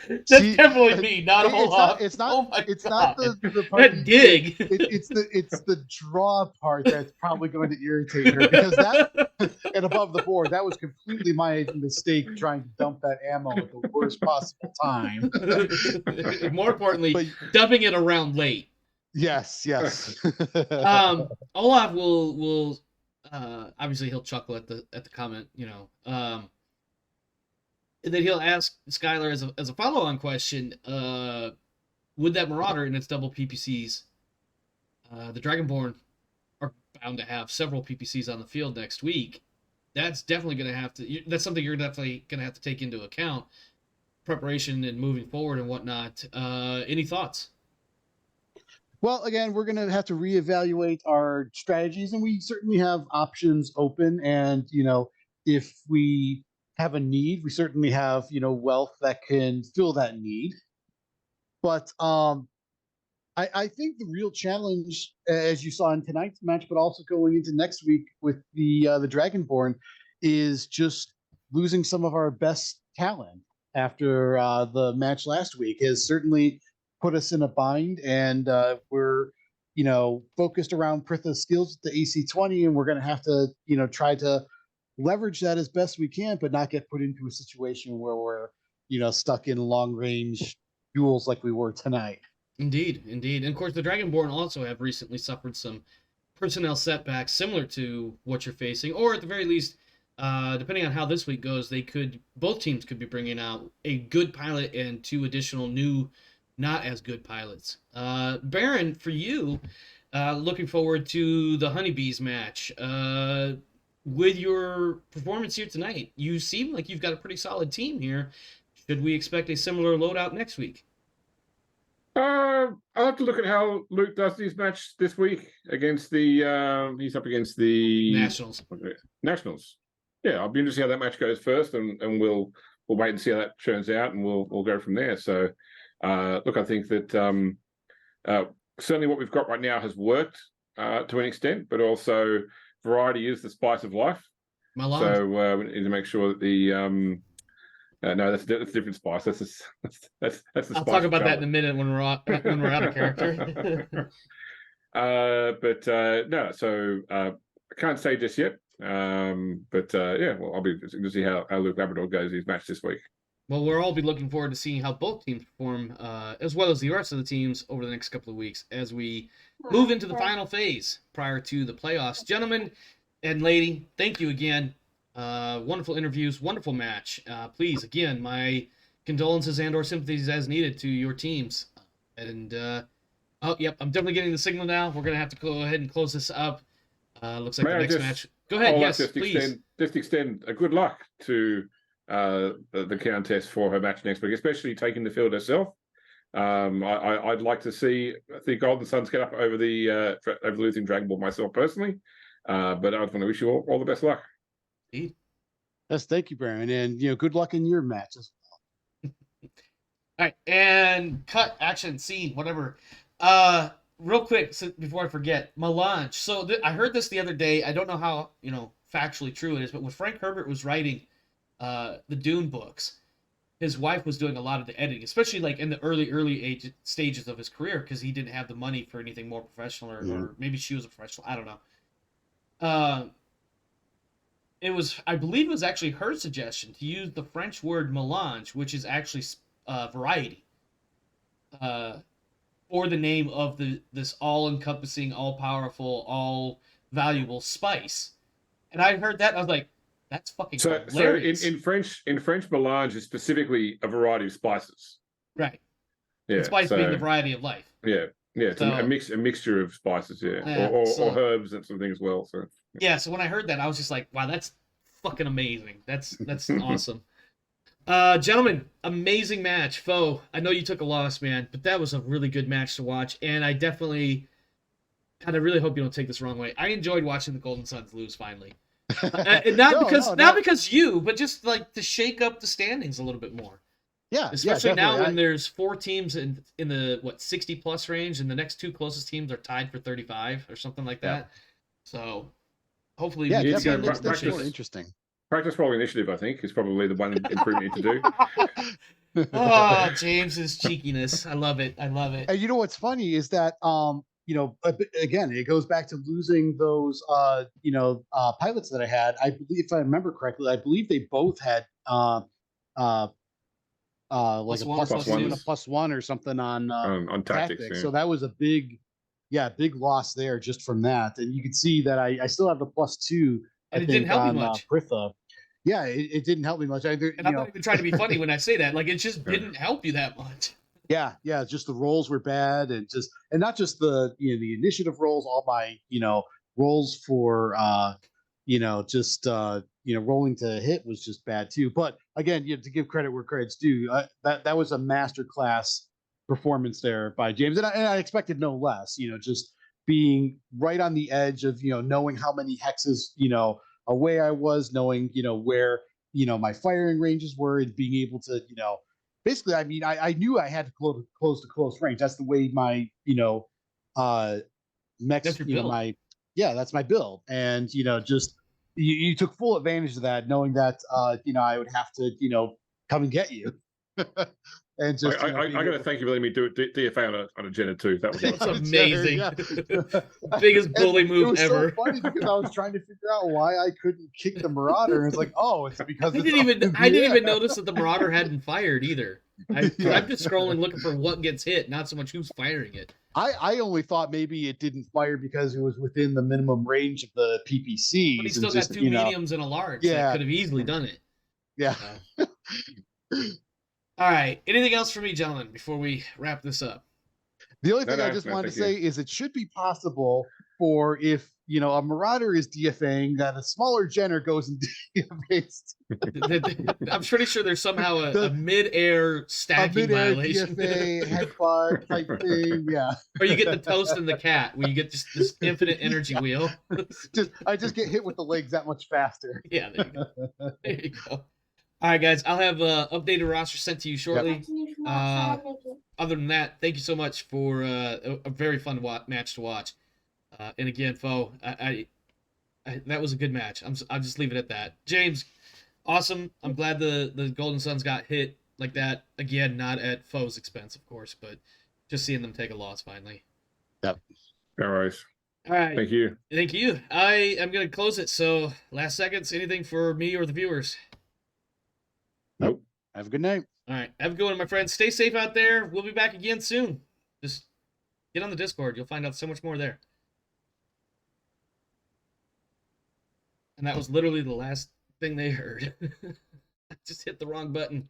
That's definitely me, not a whole lot. It's not the part that dig. It's the draw part that's probably going to irritate her, because that and above the board, that was completely my mistake trying to dump that ammo at the worst possible time. More importantly, dumping it around late. Yes. Olaf will obviously he'll chuckle at the comment, and then he'll ask Skylar as a follow-on question, with that Marauder and its double PPCs, the Dragonborn are bound to have several PPCs on the field next week. That's definitely going to have to. That's something you're definitely going to have to take into account, preparation and moving forward and whatnot. Any thoughts? Well, again, we're going to have to reevaluate our strategies, and we certainly have options open. And if we have a need, we certainly have wealth that can fill that need. But I think the real challenge, as you saw in tonight's match, but also going into next week with the Dragonborn, is just losing some of our best talent after the match last week has certainly put us in a bind, and we're focused around Pritha's skills with the AC-20, and we're going to have to try to leverage that as best we can, but not get put into a situation where we're stuck in long range duels like we were tonight. Indeed. And of course, the Dragonborn also have recently suffered some personnel setbacks similar to what you're facing, or at the very least, depending on how this week goes, both teams could be bringing out a good pilot and 2 additional new, not as good pilots. Baron, for you, looking forward to the Honeybees match. With your performance here tonight, you seem like you've got a pretty solid team here. Should we expect a similar loadout next week? I'll have to look at how Luke does his match this week against the. He's up against the Nationals. Nationals. Yeah, I'll be interested to see how that match goes first, and we'll wait and see how that turns out, and we'll go from there. So, look, I think that certainly what we've got right now has worked to an extent, but also variety is the spice of life. So we need to make sure that the no, that's a different spice. That's the I'll talk about that in a minute when we're out of character. No, so I can't say just yet. Yeah, well, I'll be interested to see how Luke Labrador goes his match this week. Well, we'll all be looking forward to seeing how both teams perform, as well as the rest of the teams over the next couple of weeks as we move into the final phase prior to the playoffs. Gentlemen and lady, thank you again. Wonderful interviews, wonderful match. Please, again, my condolences and/or sympathies as needed to your teams. And oh, yep, I'm definitely getting the signal now. We're gonna have to go ahead and close this up. Looks like the next match. Go ahead, yes, please. Just extend a good luck to the Countess for her match next week, especially taking the field herself. I'd like to see the Golden Suns get up over the losing Dragon Ball myself personally, but I just want to wish you all the best luck. Yes, thank you, Baron, and good luck in your match as well. All right, and cut, action, scene, whatever. Real quick, before I forget, Melange. So I heard this the other day. I don't know how factually true it is, but when Frank Herbert was writing the Dune books, his wife was doing a lot of the editing, especially like in the early stages of his career, because he didn't have the money for anything more professional, or maybe she was a professional. I don't know. I believe it was actually her suggestion to use the French word melange, which is actually variety, for the name of this all-encompassing, all-powerful, all-valuable spice. And I heard that, and I was like, that's fucking hilarious. So in French, melange is specifically a variety of spices. Right. Yeah. And spice being the variety of life. Yeah. Yeah, it's a mixture of spices, or herbs and something as well. So yeah, so when I heard that, I was just like, wow, that's fucking amazing. That's awesome. Gentlemen, amazing match. Foe, I know you took a loss, man, but that was a really good match to watch, and I really hope you don't take this the wrong way. I enjoyed watching the Golden Suns lose finally. And not because you, but just like to shake up the standings a little bit more. Yeah, especially now when there's 4 teams in the 60 plus range, and the next 2 closest teams are tied for 35 or something like that. So hopefully, that's more interesting. Practice rolling initiative, I think, is probably the one improvement to do. Oh, James's cheekiness! I love it. And you know what's funny is that again, it goes back to losing those pilots that I had. I believe, if I remember correctly, they both had like a +1 or something on tactics. Yeah. So that was a big loss there just from that. And you can see that I still have the +2. And it didn't help me much. Pritha. Yeah, it didn't help me much either. And I'm not even trying to be funny when I say that. Like, it just didn't help you that much. Yeah, just the rolls were bad, and not just the the initiative rolls. All my rolls for rolling to hit was just bad too. But again, to give credit where credit's due, that was a masterclass performance there by James, and I expected no less. Just being right on the edge of knowing how many hexes away I was, knowing where my firing ranges were, and being able to basically, I mean, I knew I had to close to close range. That's the way my mechs, that's my build, and just you took full advantage of that, knowing that I would have to come and get you. And just I got to thank you for letting me do DFA on a Jenna too. That was amazing. Biggest bully move it was ever. So funny because I was trying to figure out why I couldn't kick the Marauder. And it's like, oh, it's because I didn't even notice that the Marauder hadn't fired either. I'm just scrolling looking for what gets hit, not so much who's firing it. I only thought maybe it didn't fire because it was within the minimum range of the PPCs. But he still got 2 mediums and a large. Yeah. That could have easily done it. Yeah. All right. Anything else for me, gentlemen, before we wrap this up? The only thing I just wanted to say is it should be possible for if, a Marauder is DFAing, that a smaller Jenner goes and DFAs. I'm pretty sure there's somehow a mid-air stacking violation. DFA, headbutt type thing, yeah. Or you get the toast and the cat, where you get just this infinite energy wheel. I just get hit with the legs that much faster. Yeah, there you go. There you go. All right, guys, I'll have updated roster sent to you shortly. Other than that, thank you so much for a very fun match to watch. And again, Foe, I that was a good match. I'll just leave it at that. James, awesome. I'm glad the Golden Suns got hit like that. Again, not at Foe's expense, of course, but just seeing them take a loss finally. Yep. All right. All right. Thank you. Thank you. I am going to close it. So, last seconds, anything for me or the viewers? Nope. Have a good night. All right. Have a good one, my friends. Stay safe out there. We'll be back again soon. Just get on the Discord. You'll find out so much more there. And that was literally the last thing they heard. I just hit the wrong button.